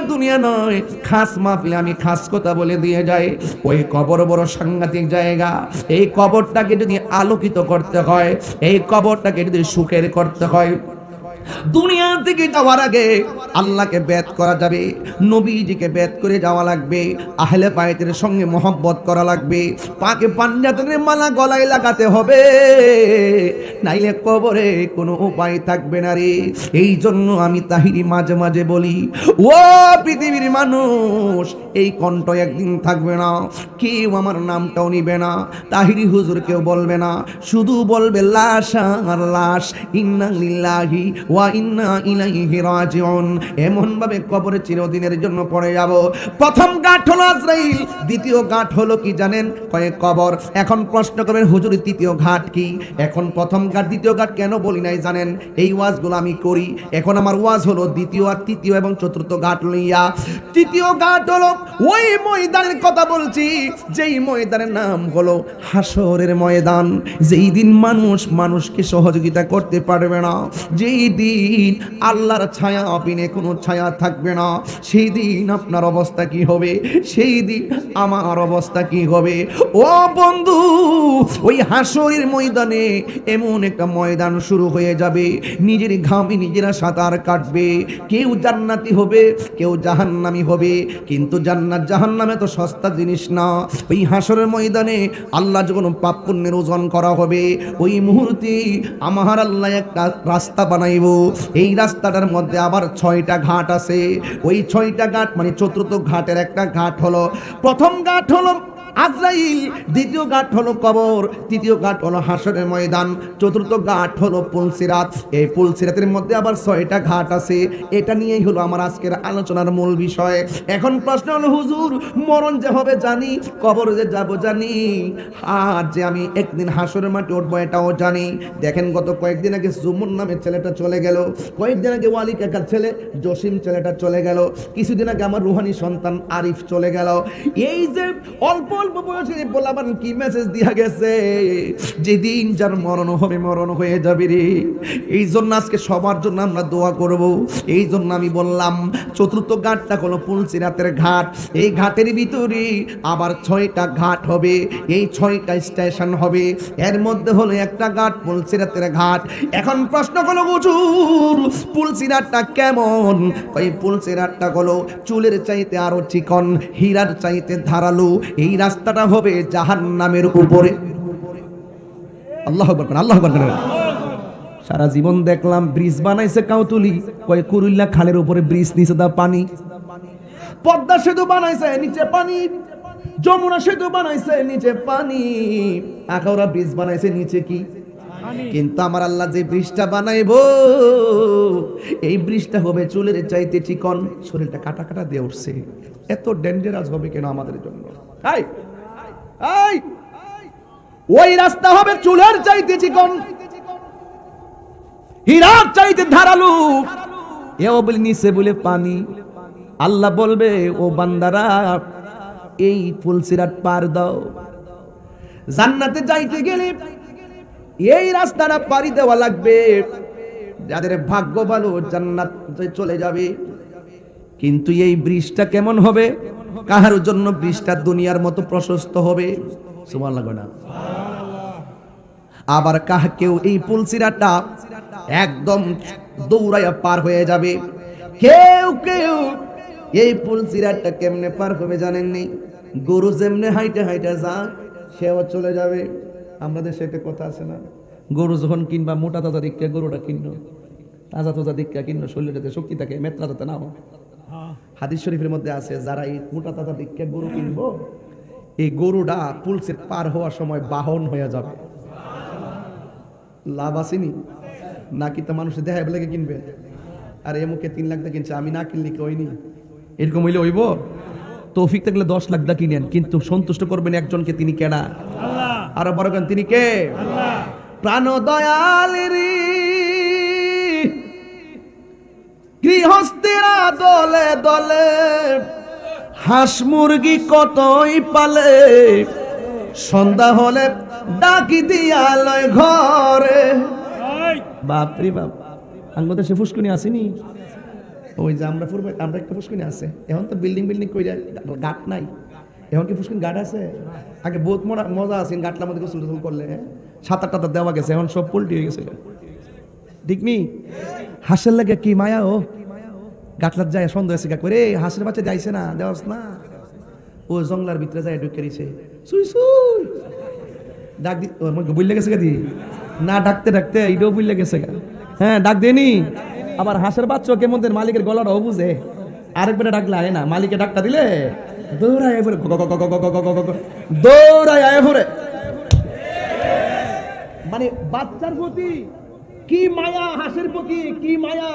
দুনিয়া নয়, খাস মাহফিলে আমি খাস কথা বলে দিয়ে যাই, ওই কবর বড় সাংঘাতিক জায়গা। এই কবরটাকে যদি আলোকিত করতে হয়, এই কবরটাকে যদি সুখের করতে হয়, দুনিয়া থেকে যাওয়ার আগে আল্লাহকে বেত করা যাবে, নবীজিকে বেত করে যাওয়া লাগবে, আহলে বাইতের সঙ্গে মহব্বত করা লাগবে, পাকে পাঞ্জাতনের মালা গলায় লাগাতে হবে, নাইলে কবরে কোনো উপায় থাকবে না রে। এই জন্য আমি তাহিরি মাঝে মাঝে বলি, ও পৃথিবীর মানুষ, এই কণ্ঠ একদিন থাকবে না, কেউ আমার নামটাও নিবে না, তাহিরি হুজুর কেউ বলবে না, শুধু বলবে লাশ আর লাশ, ইন্না লিল্লাহি ওয়া ইন্না ইলাইহি রাজিউন। এমন ভাবে কবরে চিরদিনের জন্য পড়ে যাব। প্রথম গাঁট হলো আজরাইল, দ্বিতীয় গাঁট হলো কি জানেন? কয়েক কবর। এখন প্রশ্ন করবেন হুজুর তৃতীয় ঘাট কি? এখন প্রথম ঘাট দ্বিতীয় ঘাট কেন বলি নাই জানেন? এই ওয়াজগুলো আমি করি, এখন আমার ওয়াজ হলো দ্বিতীয় আর তৃতীয় এবং চতুর্থ ঘাট লইয়া। তৃতীয় ঘাট হলো ওই ময়দানের কথা বলছি, যেই ময়দানের নাম হলো হাসরের ময়দান। যেই দিন মানুষকে সহযোগিতা করতে পারবে না, যেই দিন আল্লাহর ছায়া অবিনে কোনো ছায়া থাকবে না, সেই দিন আপনার অবস্থা কি হবে? সেই দিন আমার অবস্থা কি হবে? ও বন্ধু, ওই হাসরের ময়দানে এমন একটা ময়দান শুরু হয়ে যাবে, নিজের ঘামে নিজেরা সাঁতার কাটবে। কেউ জান্নাতি হবে, কেউ জাহান্নামী হবে, কিন্তু জান্নাত জাহান্নামে তো সস্তা জিনিস না। ওই হাসরের ময়দানে আল্লাহ যখন পাপ পুণ্যের ওজন করা হবে, ওই মুহূর্তে আমার আল্লাহ একটা রাস্তা বানাইব। এই রাস্তাটার মধ্যে আবার 6টা ঘাট আছে। ওই 6টা ঘাট মানে চতুর্থ ঘাটের একটা ঘাট হলো, প্রথম ঘাট হলো আজরাইল। দ্বিতীয় ঘাট হলো কবর, তৃতীয় ঘাট হলো হাসরের ময়দান, চতুর্থ ঘাট হলো পুলসিরাত। এই পুলসিরাতের মধ্যে আবার 6টা ঘাট আছে। এটা নিয়েই হলো আমার আজকের আলোচনার মূল বিষয়। এখন প্রশ্ন হলো হুজুর, মরণ যে হবে জানি, কবর যে যাব জানি, আর যে আমি একদিন হাসরের মাঠে উঠবো এটাও জানি। দেখেন গত কয়েকদিন আগে জুমুন নামের ছেলেটা চলে গেল, কয়েকদিন আগে ওয়ালি কাকার ছেলে জসিম ছেলেটা চলে গেল, কিছুদিন আগে আমার রুহানি সন্তান আরিফ চলে গেল। এই যে অল্প অল্প বয়সে বলাবার কি মেসেজ দিয়া গেছে, যেদিন যার মরণ হবে মরণ হয়ে যাবে রে। এই জন্য আজকে সবার জন্য আমরা দোয়া করব। এই জন্য আমি বললাম চতুর্থ ঘাটটা হলো পুলসিরাতের ঘাট। এই ঘাটের ভিতরে আবার 6টা ঘাট হবে, এই 6টা স্টেশন হবে। এর মধ্যে হলো একটা ঘাট পুলসিরাতের ঘাট। এখন প্রশ্ন হলো হুজুর, পুলসিরাতটা কেমন? ওই পুলসিরাতটা হলো চুলের চাইতে আরো চিকন, হীরার চাইতে ধারালো। এই রাস্তাটা হবে জাহান্নামের উপরে। আল্লাহু আকবার, আল্লাহু আকবার। সারা জীবন দেখলাম ব্রিজ বানাইছে কাউতুলি, কয় কুরুল্লা খালের উপরে ব্রিজ, নিচে দা পানি। পদ্মা সেতু বানাইছে, নিচে পানি। যমুনা সেতু বানাইছে, নিচে পানি। আখাউড়া ব্রিজ বানাইছে, নিচে কি? কিন্তু আমার আল্লাহ যে ব্রিজটা বানাইবো, এই ব্রিজটা হবে চুলের চাইতে চিকন। শরীরটা কাটা কাটা দিয়ে উঠছে। এত ডেঞ্জারাস হবে কেন আমাদের জন্য? ওই রাস্তা হবে চুলের চাইতে চিকন, হীরার চাইতে ধারালো। এও বলে নিচে বলে পানি। আল্লাহ বলবে, ও বান্দারা এই পুলসিরাত পার দাও। জান্নাতে যাইতে গেলে এই রাস্তাটা পাড়ি দেওয়া লাগবে। যাদের ভাগ্য ভালো জান্নাতে চলে যাবে। কিন্তু এই ব্রিজটা কেমন হবে? কাহার জন্য ব্রিজটা দুনিয়ার মতো প্রশস্ত হবে? সুবহানাল্লাহ না। আবার কেউ এই পুলসিরাতটা একদম দৌড়াইয়া পার হয়ে যাবে। কেউ কেউ এই পুলসিরাতটা কেমনে পার হবে জানেননি? গরু যেমনে হাইটে হাইটে যায়, সেও চলে যাবে। আমাদের সেটা কথা আছে না, গরু যখন কিনবা মোটা তাজা দিককে গরুটা কিনো, তাজা তাজা দিককে কিনো, শরীরে শক্তি থাকে, মেত্রা যাতে না হয়। হাদিস শরীফের মধ্যে আছে, যারা এই মোটা তাজা দিককে গরু কিনবো, এই গরুটা পুলসির পার হওয়ার সময় বাহন হয়ে যাবে। লাভ আসেনি নাকি? তো মানুষের দেখায় বলে কিনবে, আর এ মুখে 3 লাখ দা কিনছে, আমি না কিনলে কি হয়নি? এরকম হইলে হইব? তৌফিক থাকলে 10 লাখ দা কিনেন, কিন্তু সন্তুষ্ট করবেন একজনকে, তিনি কেনা আল্লাহ। আরো বড় গান, তিনি কে? আল্লাহ। প্রাণ দয়াল রে গৃহস্থেরা দলে দলে, হাঁস মুরগি কতই পালে, সন্ধ্যা হলে ডাকি দিয়া লয় ঘরে। বাপরে বাপ, আমাদের সে ফুসকুনি আসেনি? ওই যে আমরা একটা ফুসকুনি আছে। এখন তো বিল্ডিং কইরা গাট নাই, এখন কি ফুসকুনি গাট আছে? আগে বহুত মজা আছে গাটলার মধ্যে গোসল টোসল করলে, 7-8টা দেওয়া গেছে, এখন সব পোল্ট্রি হয়ে গেছে। ঠিক নি? হাঁসের লাগে কি মায়া। ও গাটলার যায় সন্দেহ আছে করে, হাঁসের বাচ্চা যাইছে না, দেওয়াস না। ও জঙ্গলার ভিতরে যায় ঢুকে দিছে, সুই সুই ডাক দি, বুঝলে গেছে গাদি না, ডাকতে ডাকতে এইটাও বুঝলে গেছে গা। হ্যাঁ ডাক দেনি। আবার হাঁসের বাচ্চা কেমন মালিকের গলাটাও বুঝে, আরেকবারে ডাকলে আয় না, মালিকে ডাকটা দিলে দৌড়ায় এবারে, দৌড়ায় আয় পরে। মানে বাচ্চার প্রতি কি মায়া, হাঁসের প্রতি কি মায়া,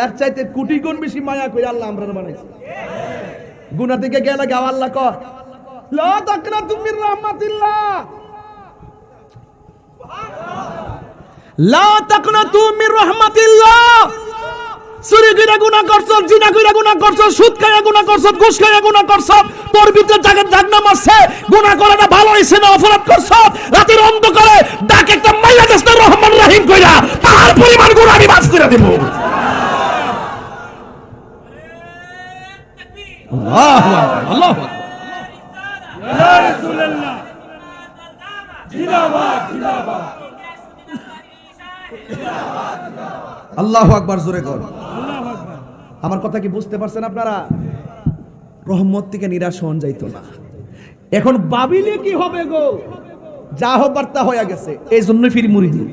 এর চাইতে কোটি গুণ বেশি মায়া করে আল্লাহ আমরা বানাইছি। গুনাহ থেকে গেলে গাও আল্লাহ কর, লা তাকনাতু মির রাহমাতিল্লাহ, লা তাকনাতু মির রাহমাতিল্লাহ। চুরি কইরা গুনাহ করছস, জিনা কইরা গুনাহ করছস, সুদ খাইয়া গুনাহ করছস, ঘুষ খাইয়া গুনাহ করছস, তোর ভিতরে জাহান্নাম আছে, গুনাহ করাটা ভালো হইছে না অপরাধ করছস, রাতের অন্ধকারে ডাক একটা মাইয়া দেশ না রহমান রহিম কইরা, তার পরিমাণ গুনাহ আমি মাফ করে দেব। আল্লাহু আকবার, আল্লাহু আকবার, ইয়া রাসূলুল্লাহ, জিন্দাবাদ জিন্দাবাদ, আল্লাহু আকবার, জোরে কর আল্লাহু আকবার। আমার কথা কি বুঝতে পারছেন আপনারা? রহমত থেকে নিরাশ হন যাইতো না। এখন ভাবিলে কি হবে গো, যা হবার তা হয়ে গেছে, এই জন্য ফির মুড়ি দিন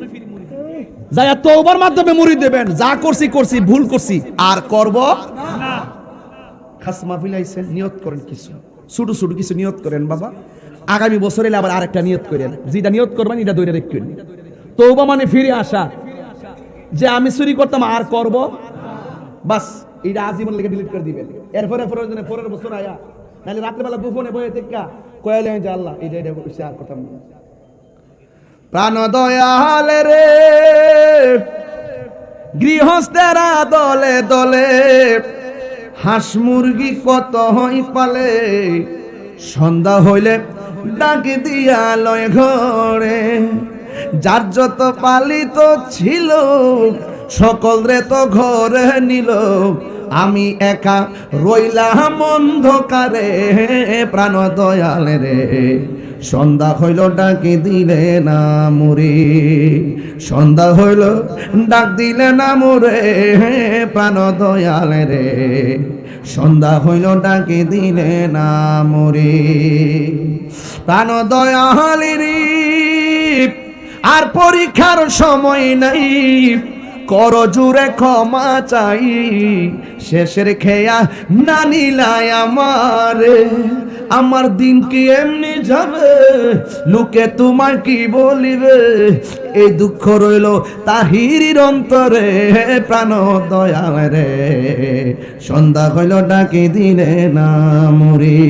যায়, তওবার মাধ্যমে মুড়ি দেবেন, যা করছি করছি, ভুল করছি আর করব না। খাস মাহফিল আইছেন, নিয়ত করেন কিছু, ছোট ছোট কিছু নিয়ত করেন বাবা, আগামী বছর এলে আবার আরেকটা নিয়ত করেন, যেটা নিয়ত করবেন এটা ধরে রাখবেন। তওবা মানে ফিরে আসা, যে আমি চুরি করতাম আর করব, বাস এটা আজীবন লেগে ডিলিট করে দিবেন। এরপরে পরের বছর আয়া নাহলে রাত্রেবেলা গোপনে বয়ে থেকে কয়ালে যে আল্লাহ এটা আর করতাম না। প্রাণ দয়াল রে গৃহস্থেরা দলে দলে হাঁস মুরগি কত হই পালে, সন্ধ্যা হইলে ডাকি দিয়া লয় ঘরে, যার যত পালিত ছিল সকল রে তো ঘরে নিল, আমি একা রইলাম অন্ধকারে। প্রাণ দয়াল রে সন্ধ্যা হইল ডাকি দিলে না মুরে, সন্ধ্যা হইল ডাক দিলে না মুরে। প্রাণ দয়াল রে সন্ধ্যা হইল ডাকি দিলে না মুরে। প্রাণ দয়াল রে আর পরীক্ষার সময় নাই, কর জুড়ে ক্ষমা চাই, শেষের খেয়া না নিলাই আমারে, আমার দিন কি এমনি যাবে, লোকে তোমার কি বলিবে, এই দুঃখ রইল তাহিরির অন্তরে। প্রাণ দয়াল রে সন্ধ্যা হইল ডাকি দিলে না মুরে,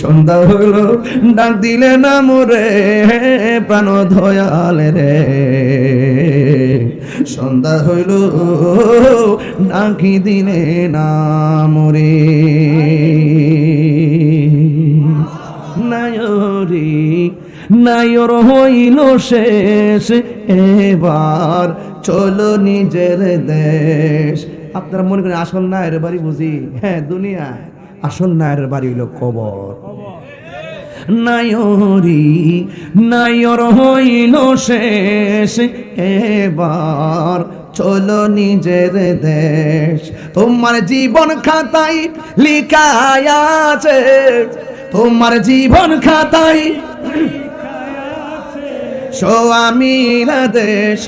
সন্ধ্যা হইল ডাক দিলে না মুরে। প্রাণ দয়াল রে সন্ধ্যা হইল ডাকি দিলে না মুরে। নায়রে নায়র হইল শেষ, এবার চলো নিজের দেশ। আপনারা মনে করেন আসল নায়ের বাড়ি বুঝি? হ্যাঁ, দুনিয়া আসল নায়ের বাড়ি হইল কবর। নায়রি নায়র হইল শেষ, এবার চলো নিজের দেশ। তোমার জীবন খাতায় লিখায় আছে, তোমার জীবন খাতায় স্বামীর দেশ,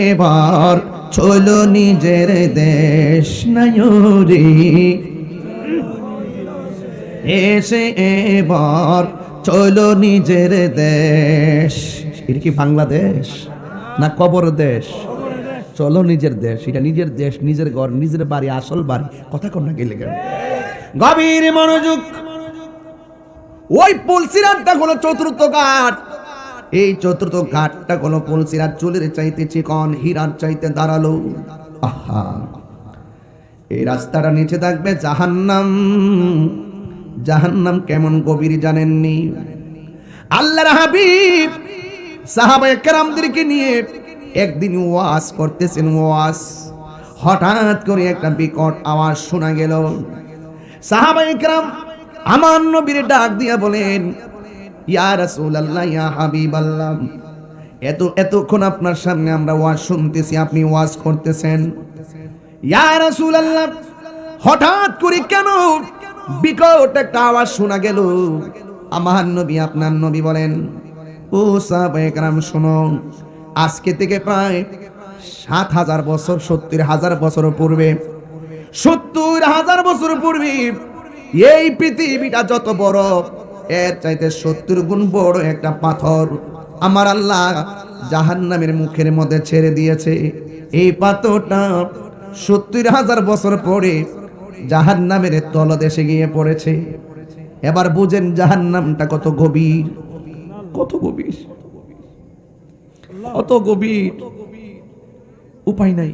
এবার চলো নিজের দেশ। নায়রি এসে এবার চলো নিজের দেশ। এটা কি বাংলাদেশ না কবর দেশ? চলো নিজের দেশ, এটা নিজের দেশ, নিজের ঘর, নিজের বাড়ি, আসল বাড়ি। কথা কম না গেলে কেন? গভীর মনোযোগ। ওই পুলসিরাতটা হলো চতুর্থ ঘাট, এই চতুর্থ ঘাটটা হলো পুলসিরাত, চুলের চাইতে চিকন, হীরার চাইতে দাঁড়ালো। আহা, এই রাস্তাটা নিচে থাকবে জাহান্নাম। জাহান্নাম কেমন গভীর জানেননি? আল্লাহর হাবিব সাহাবায়ে কেরামদেরকে নিয়ে একদিন ওয়াজ করতেছেন, ওয়াজ, হঠাৎ করে একটা বিকট আওয়াজ শোনা গেল। সাহাবায়ে কেরাম আমার নবীর ডাক দিয়া বলেন, ইয়া রাসূলুল্লাহ, ইয়া হাবিবাল্লাহ, এতক্ষণ আপনার সামনে আমরা ওয়াজ শুনতেছি, আপনি ওয়াজ করতেছেন। ইয়া রাসূলুল্লাহ, হঠাৎ করে কেন বিকট একটা আওয়াজ শোনা গেল? আমার নবী, আপনার নবী বলেন, ও সাহাবায়ে কেরাম শুনো, আজকে থেকে প্রায় ৭,০০০ বছর, ৭০,০০০ বছর পূর্বে, ৭০,০০০ বছর পূর্বে এই পৃথিবীটা যত বড়, এর চাইতে ৭০ গুণ বড় একটা পাথর আমার আল্লাহ জাহান্নামের মুখের মধ্যে ছেড়ে দিয়েছে। এই পাথরটা ৭০,০০০ বছর পরে জাহান্নামের তলদেশে গিয়ে পড়েছে। এবার বুঝেন জাহান্নামটা কত গভীর, কত গভীর, কত গভীর। উপায় নাই।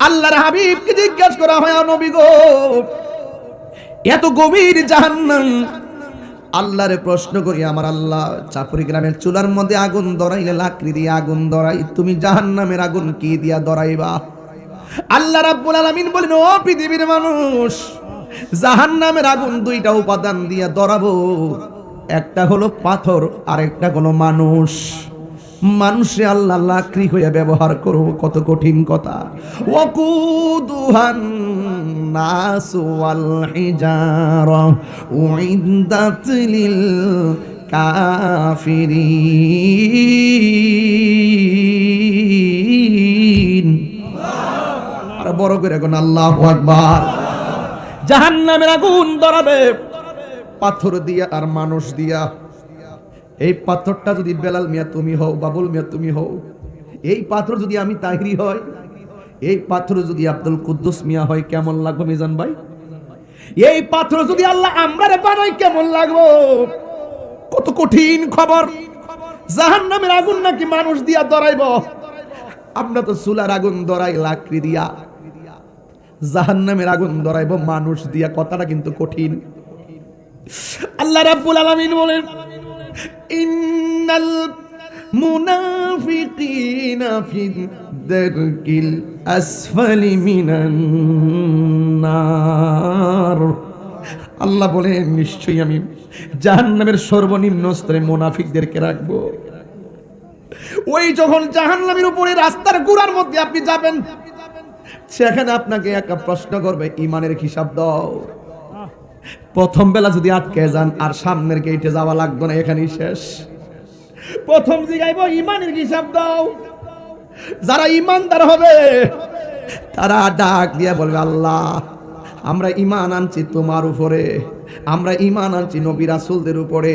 আল্লাহর হাবিবকে জিজ্ঞাসা করা হয়, নবী গো, এত গভীর জাহান্নাম, আল্লাহরে প্রশ্ন করি, আমার আল্লাহ চাপুরি গ্রামের চুলার মধ্যে আগুন ধরাইলে লাকড়ি দিয়ে আগুন ধরাই, তুমি জাহান্নামের আগুন কি দিয়া ধরাইবা? আল্লাহ রাব্বুল আলামিন বলেন, ও পৃথিবীর মানুষ, জাহান্নামের আগুন দুইটা উপাদান দিয়ে ধরাবো, একটা হলো পাথর আর একটা হলো মানুষ। মানুষে আল্লাহ লাকড়ি হয়ে ব্যবহার করব, কত কঠিন কথা। ওয়াকুদুহান নাসু ওয়াল হিজারা উইদ্দাত লিল কাফিরিন। আর বড় করে কোন আল্লাহু আকবার। জাহান্নামের আগুন ধরাবে পাথর দিয়া আর মানুষ দিয়া। এই পাথরটা যদি বেলাল মিয়া তুমি হও, বাবুল মিয়া তুমি হও, এই পাথর যদি আমি তাহিরি হয়, এই পাথর যদি আব্দুল কুদ্দুস মিয়া হয়, কেমন লাগবে মিজান ভাই? এই পাথর যদি আল্লাহ আমরারে বানাই কেমন লাগবো? কত কঠিন খবর। জাহান্নামের আগুন নাকি মানুষ দিয়া ধরাইব। আমরা তো চুলার আগুন ধরাই লাকড়ি দিয়া, জাহান্নামের আগুন ধরাইব মানুষ দিয়া। কথাটা কিন্তু কঠিন। আল্লাহ রাব্বুল আলামিন বলেন, ইন্নাল মুনাফিকিনা ফি দারকিল আসফালি মিনান নার। আল্লাহ বলেন, নিশ্চয়ই আমি জাহান্নামের সর্বনিম্ন স্তরে মুনাফিকদেরকে রাখবো। ওই যখন জাহান্নামের উপরে রাস্তার গুড়ার মধ্যে আপনি যাবেন, সেখানে আপনাকে একটা প্রশ্ন করবে, ইমানের হিসাব দাও। প্রথম বেলা যদি আটকে যান, আর সামনের গেটে যাওয়া লাগবে না, এখানেই শেষ। প্রথম জিগাইব ইমানের হিসাব দাও। যারা ইমানদার হবে তারা ডাক দিয়া বলবে, আল্লাহ আমরা ঈমান আনছি তোমার উপরে, আমরা ঈমান আনছি নবী রাসূলদের উপরে,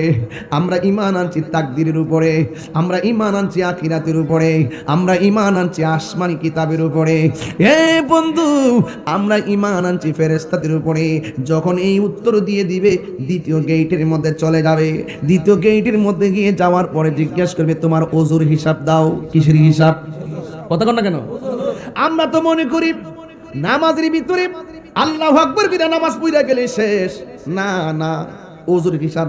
আমরা ঈমান আনছি তাকদীরের উপরে, আমরা ঈমান আনছি আখিরাতের উপরে, আমরা ঈমান আনছি আসমানি কিতাবের উপরে। হে বন্ধু, আমরা ঈমান আনছি ফেরেশতাদের উপরে। যখন এই উত্তর দিয়ে দিবে, দ্বিতীয় গেটের মধ্যে চলে যাবে। দ্বিতীয় গেটের মধ্যে গিয়ে যাওয়ার পরে জিজ্ঞাসা করবে, তোমার ওযুর হিসাব দাও। কিসের হিসাব? কথা কন না কেন? আমরা তো মনে করি নামাজের ভিতরে আল্লাহু আকবার বিনা নামাজ পড়া গেলে শেষ। না না, ওযুর হিসাব,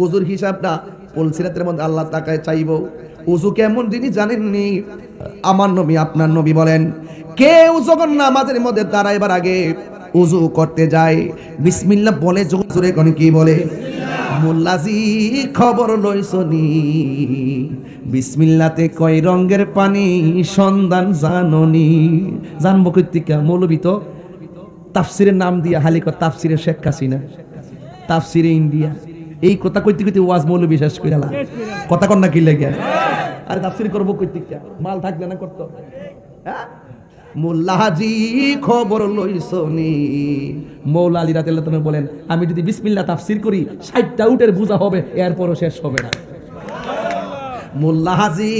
ওযুর হিসাবটা পুলসিরাতের মধ্যে আল্লাহ তাকায় চাইবো। ওযু কেমন জিনিস জানেননি? আমার নবী, আপনার নবী বলেন, কেউ যখন নামাজের মধ্যে দাঁড়াইবার আগে ওযু করতে যায়, বিসমিল্লাহ বলে, জোরে কোন কি বলে? মোল্লাজি খবর লইছনি, বিসমিল্লাতে কয় রঙের পানি সন্ধান জাননি। জানবো কইতিকা? মৌলবী তো তাফসিরের নাম দিয়া হালিক তাফসিরে শেখ হাসিনা, তাফসিরে ইন্ডিয়া, এই কথা কইতে কইতে ওয়াজ মৌলবী শেষ কইরা। কথা কন না কি লাগে? আরে তাফসির করবো কইতিকা, মাল থাকবে না করতে। হ্যাঁ, মোল্লাজি খবর লইছনি। মৌলা আলী রাদিয়াল্লাহু তাআলা বলেন, আমি যদি বিসমিল্লাহ তাফসির করি 60টা উটের বোঝা হবে, এরপরও শেষ হবে না। মোল্লা হাজি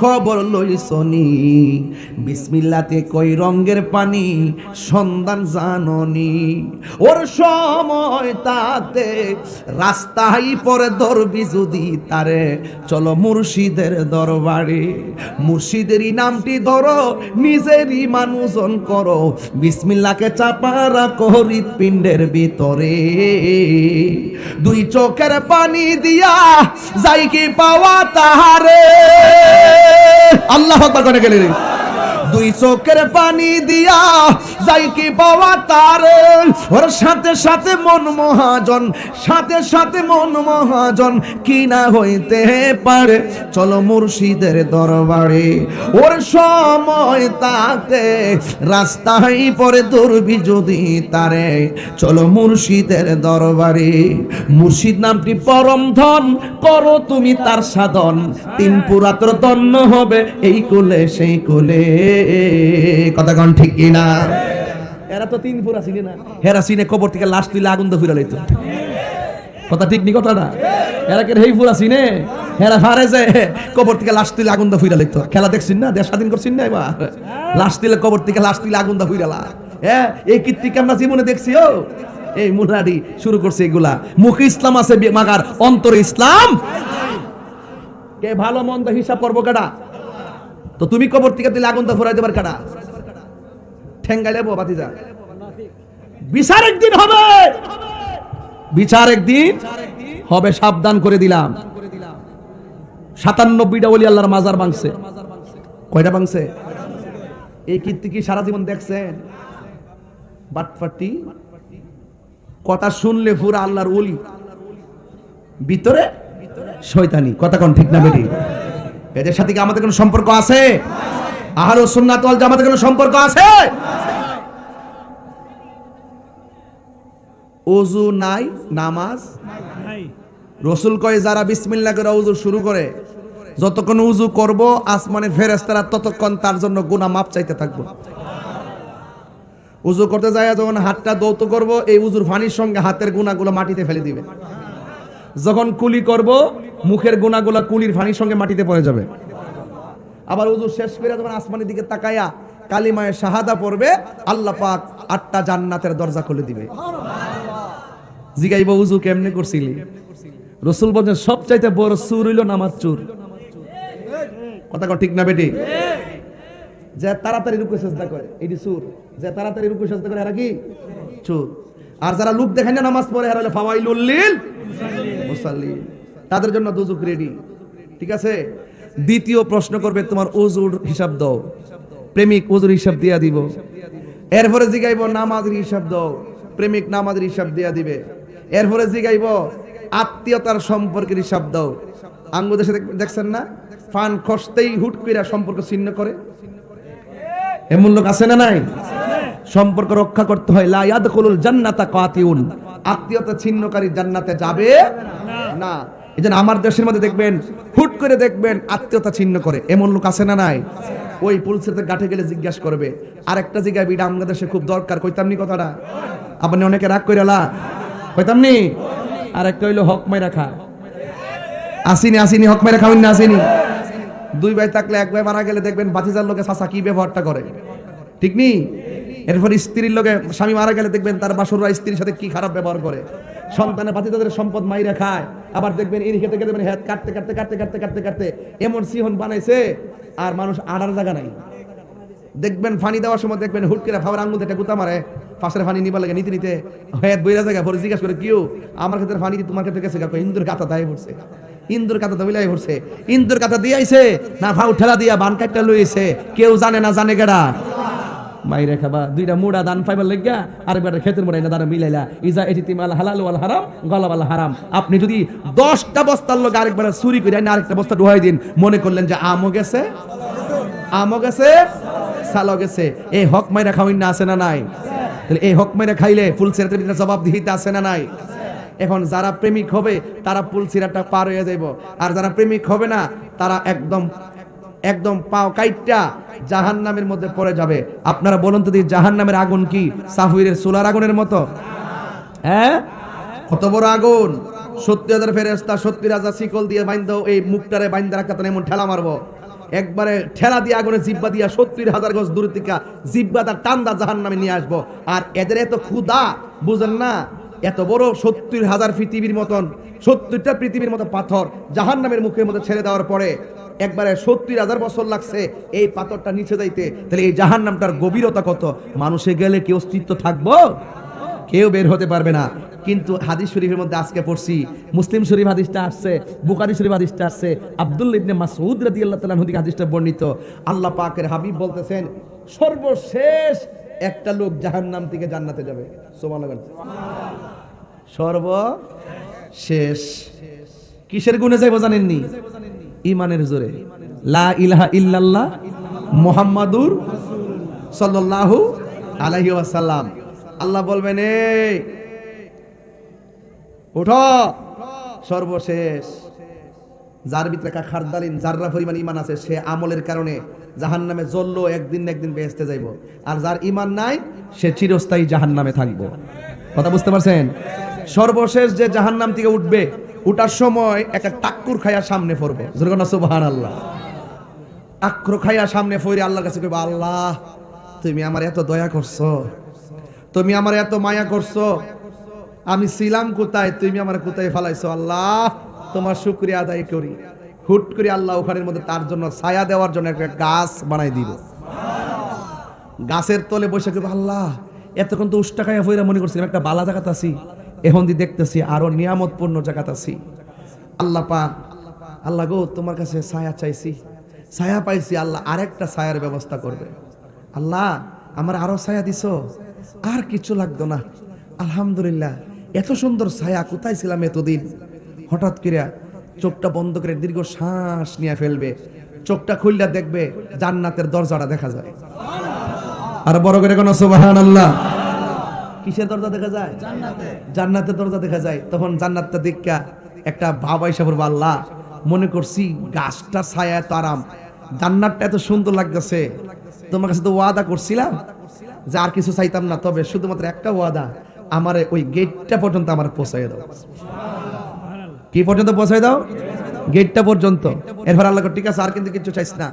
খবর লইছনি, বিসমিল্লাতে কই রঙের পানি সন্ধান জাননি। ওর সময় তাতে রাস্তায় পরে ধরবি যদি তারে, চলো মুর্শিদের দরবারে। মুর্শিদেরই নামটি ধরো, নিজেরই মানুষজন করো, বিসমিল্লাহকে চাপা রাখো হৃৎপিণ্ডের ভিতরে। দুই চোখের পানি দিয়া যাই কি পাওয়া তাহারে। আল্লাহু আকবার করে গেলেন। দুই চোখের পানি দিয়া যাই কি পাওয়া তারে। ওর সাথে সাথে মন মহাজন, সাথে সাথে মন মহাজন, কি না হইতে পারে, চলো মুর্শিদের দরবারে। ওর সময় তাতে রাস্তায় পরে ধরবি যদি তারে, চলো মুর্শিদের দরবারে। মুর্শিদ নামটি পরম ধন, করো তুমি তার সাধন, তিন পুরাতর ধন্য হবে এই কুলে সেই কুলে। কথা কন ঠিক কিনা? এরা তো তিন পুরা চিনে না। হেরা চিনে কবর থেকে লাশ তুলে আগুন তো ফিরা লইতো। কথা ঠিক নি কথাটা? এরা কে হেই পুরা চিনে? হেরা ফারে যে কবর থেকে লাশ তুলে আগুন তো ফিরা লইতো। খেলা দেখছিস না? দেশ স্বাধীন করছিস না এবার? লাশ তুলে কবর থেকে লাশ তুলে আগুন তো ফিরালা। হ্যাঁ, এই কীর্তিকে আমরা জীবনে দেখছি। ও এই মুরাদি শুরু করছে এগুলা। মুখে ইসলাম আছে মাগার অন্তরে ইসলাম। কে ভালো মন্দ হিসাব করবো কাটা? তো তুমি কবর থেকে দিলে আগুন তো ফুরাই দেবার কাটা? ঠেঙ্গাইলে বাতিজা, বিচার একদিন হবে, বিচার একদিন হবে, সাবধান করে দিলাম। 97টা ওলি আল্লাহর মাজার ভাঙছে। কয়টা ভাঙছে? এই কীর্তি কি সারা জীবন দেখছেন? বাটপাটি কথা শুনলে পুরা আল্লাহর ওলি, ভিতরে শয়তানি। কথা কোন ঠিক না বেটি? এদের সাথে কি আমাদের কোনো সম্পর্ক আছে? আহলুস সুন্নাত ওয়াল জামাতের কোনো সম্পর্ক আছে? ওযু নাই, নামাজ নাই। রাসূল কয়, যারা বিসমিল্লাহ করে ওযু শুরু করে, যতক্ষণ ওযু করব আসমানের ফেরেশতারা ততক্ষণ তার জন্য গুনাহ মাপ চাইতে থাকবো। উজু করতে যায় যখন হাতটা দৌত করব, এই উজুর পানির সঙ্গে হাতের গুণাগুলো মাটিতে ফেলে দিবে। যখন কুলি করব, মুখের গুণাগুলো কুলির পানির সঙ্গে মাটিতে পড়ে যাবে। আবার উজু শেষ করে যখন আসমানের দিকে তাকায়া কালিমায়ে শাহাদা পড়বে, আল্লাহ পাক 8টা জান্নাতের দরজা খুলে দিবে। জিগাইব উজু কেমনে করছিলি? রাসূল বলেন সবচাইতে বড় চুর হইল নামাজ চুর। কথা ঠিক না বেটি? যে তাড়াতাড়ি রুকু সিজদা করে এটি চুর, যে তাড়াতাড়ি রুকু সিজদা করে এরা কি চুর। আর যারা লোক দেখায় না নামাজ পড়ে এরা হলো ফাওয়াইলুল লিল মুসাল্লিন, তাদের জন্য দুজক রেডি। ঠিক আছে। দ্বিতীয় প্রশ্ন করবে তোমার ওযুর হিসাব দাও, প্রেমিক ওযুর হিসাব দিয়া দিব। এরপরে জিগাইব নামাজের হিসাব দাও, প্রেমিক নামাজের হিসাব দিয়া দিবে। এরপরে জিগাইব আত্মীয়তার সম্পর্কের হিসাব দাও। আঙ্গু দেশে দেখছেন না, ফান খসতেই হুট কইরা সম্পর্ক ছিন্ন করে, এমন লোক আছে না নাই? সম্পর্ক রক্ষা করতে হয়। লা ইয়াদখুলুল জান্নাতা কাতিউন, আত্মীয়তা ছিন্নকারী জান্নাতে যাবে না। এজন্য আমার দেশের মধ্যে দেখবেন হুট করে দেখবেন আত্মীয়তা ছিন্ন করে, এমন লোক আছে না নাই? ওই পুলিশের গাঠে গেলে জিজ্ঞাসা করবে। আরেকটা জায়গায় বিটা আমাদের দেশে খুব দরকার, কইতামনি কথাটা? আপনি অনেকে রাগ কইরালা, কইতামনি? আরেকটা হইলো হক মাইরা খা। আসিনি হক মাইরা খাওয়েন না, আসিনি। দুই ভাই থাকলে এক ভাই মারা গেলে দেখবেন বাতিজার লোকে চাচা কি ব্যবহারটা করে, ঠিক নি? এরপর স্ত্রীর লোকে স্বামী মারা গেলে দেখবেন তার বাসুররা স্ত্রীর সাথে কি খারাপ ব্যবহার করে। সন্তানের বাতিজাদের সম্পদ মাইরা খায়। আবার দেখবেন এই খেতে খেতে হাত কাটতে কাটতে কাটতে কাটতে কাটতে কাটতে এমন সিহন বানাইছে আর মানুষ আড়ার জায়গা নাই। দেখবেন ফানি দেওয়ার সময় দেখবেন হুট করে ফাওয়ার আঙ্গুল একটা গুতা মারে, পাশের ফানি নিবার লাগে নিতে নিতে হাত বইরা জায়গা পরে জিজ্ঞাসা করে কিউ আমার ক্ষেত্রে ফানি তোমার ক্ষেত্রে গেছে কাকু? ইন্দুর কাতা দায় পড়ছে, ইন্দুর কাতা দবিলাই পড়ছে। ইন্দুর কাতা দিয়াইছে না ফাউ ঠেলা দিয়া বান কাটটা লইছে, কেউ জানে না, জানে কেডা? মাইরে খাবা দুইটা মুড়া দান পাইবার লাগিয়া আরেকবার ক্ষেতের মুড়া না দাঁড়া মিলাইলা। ইজা ইজতিমাল হালাল ওয়াল হারাম গালাবাল হারাম। আপনি যদি 10টা বস্তার লোক আরেকবার চুরি করে না আরেকটা বস্তা ঢুকাই দিন, মনে করলেন যে আমও গেছে সালো গেছে। এই হক মাইরা খাওয়াইন না, আছে না নাই? তাহলে এই হক মাইরা খাইলে ফুল সিরাতের ভিতরে জবাব দিতে আছে না নাই? এখন যারা প্রেমিক হবে তারা ফুল সিরাতটা পার হয়ে যাইব, আর যারা প্রেমিক হবে না তারা একদম পাও কাইটটা জাহান্নামের মধ্যে পড়ে যাবে। আপনারা বলুন তো জাহান্নামের আগুন কি সাফিরের চুলার আগুনের মতো? হ্যাঁ, কত বড় আগুন! 70,000 ফেরেশতা 70,000 শিকল দিয়ে বাইন্দাও এই মুখটারে বাইন্দা রাখতে এমন ঠেলা মারবো, একবারে ঠেলা দিয়ে আগুনে জিব্বা দিয়া 70,000 গজ দূর থেকে জিব্বা তার টান্দা জাহান্নামে নিয়ে আসবো। আর এদের এত ক্ষুধা বুঝেন না, এত বড় 70,000 পৃথিবীর মতন 70টা পৃথিবীর মতো পাথর জাহান্নামের মুখের মধ্যে ছেড়ে দেওয়ার পরে একবারে 70,000 বছর লাগছে এই পাথরটা নিচে যাইতে। তাহলে এই জাহান্নামটার গভীরতা কত! মানুষে গেলে কি অস্তিত্ব থাকবো? কেউ বের হতে পারবে না। কিন্তু হাদিস শরীফের মধ্যে আজকে পড়ছি, মুসলিম শরীফ হাদিসটা আসছে, বুখারী শরীফ হাদিসটা আসছে, আব্দুল্লাহ ইবনে মাসউদ রাদিয়াল্লাহু তাআলা থেকে হাদিসটা বর্ণিত। আল্লাহ পাকের হাবিব বলতেছেন সর্বশেষ একটা লোক জাহান্নাম থেকে জান্নাতে যাবে। সুবহানাল্লাহ। সর্বশেষ কিসের গুণে যাইব জানেননি? ঈমানের জোরে, লা ইলাহা ইল্লাল্লাহ মুহাম্মাদুর সাল্লাল্লাহু আলাইহি ওয়াসাল্লাম। আল্লাহ বলবেন এই ওঠো, সর্বশেষ যার ভিতরে খারদালিন যাররা পরিমাণ ঈমান আছে সে আমলের কারণে জাহান্নামে জ্বললো, একদিন না একদিন বেহেশতে যাইব। আর যার ঈমান নাই সে চিরস্থায়ী জাহান্নামে থাকবো। কথা বুঝতে পারছেন? সর্বশেষ যে জাহান্নাম থেকে উঠবে, উঠার সময় একটা টাক্কুর খাইয়া সামনে পড়বো। সুবহানাল্লাহ। টাক্কুর খাইয়া সামনে পড়ে আল্লাহর কাছে কইবো, আল্লাহ তুমি আমার এত দয়া করছো, তুমি আমার এত মায়া করছো, আমি ছিলাম কোথায়, তুমি আমার কোথায় ফেলাইছো, আল্লাহ তোমার শুকরিয়া আদায় করি। হুট করে আল্লাহ ওখানের মধ্যে তার জন্য ছায়া দেওয়ার জন্য একটা গাছ বানাই দিব। গাছের তলে বসে কইবো, আল্লাহ এতক্ষণ তো উষ্টা খাইয়া ফইরা মনে করছিলাম একটা বালা জায়গাতে আছি, এখন দিয়ে দেখতেছি আরো নিয়ামতপূর্ণ জায়গাতে আছি। আল্লাহ পাক, আল্লাহ গো তোমার কাছে ছায়া চাইছি, ছায়া পাইছি, আল্লাহ আরেকটা ছায়ার ব্যবস্থা করবে। আল্লাহ আমার আরো ছায়া দিছো, আর কিছু লাগতো না, আলহামদুলিল্লাহ। এত সুন্দর ছায়া, কোথায় ছিলাম এতদিন? হঠাৎ করে চোখটা বন্ধ করে দীর্ঘ শ্বাস নিয়ে ফেলবে, চোখটা খুললে দেখবে জান্নাতের দরজাটা দেখা যায়। আর বড় করে কোন সুবহানাল্লাহ। কিসের দরজা দেখা যায়? জান্নাতের দরজা দেখা যায়। তখন জান্নাতটা দেখা একটা ভাবা হিসাব করবো, আল্লাহ মনে করছি গাছটা ছায়া এত আরাম, জান্নাতটা এত সুন্দর লাগতেছে, তোমার কাছে তো ওয়াদা করছিলাম যে আর কিছু চাইতাম না, তবে শুধুমাত্র একটা ওয়াদা, আমারে ওই গেটটা পর্যন্ত আমার পৌঁছায় দাও। কি পর্যন্ত পৌঁছায় দাও? গেটটা পর্যন্ত। এরপর আল্লাহ কয় ঠিক আছে আর কিন্তু কিছু চাইছ না?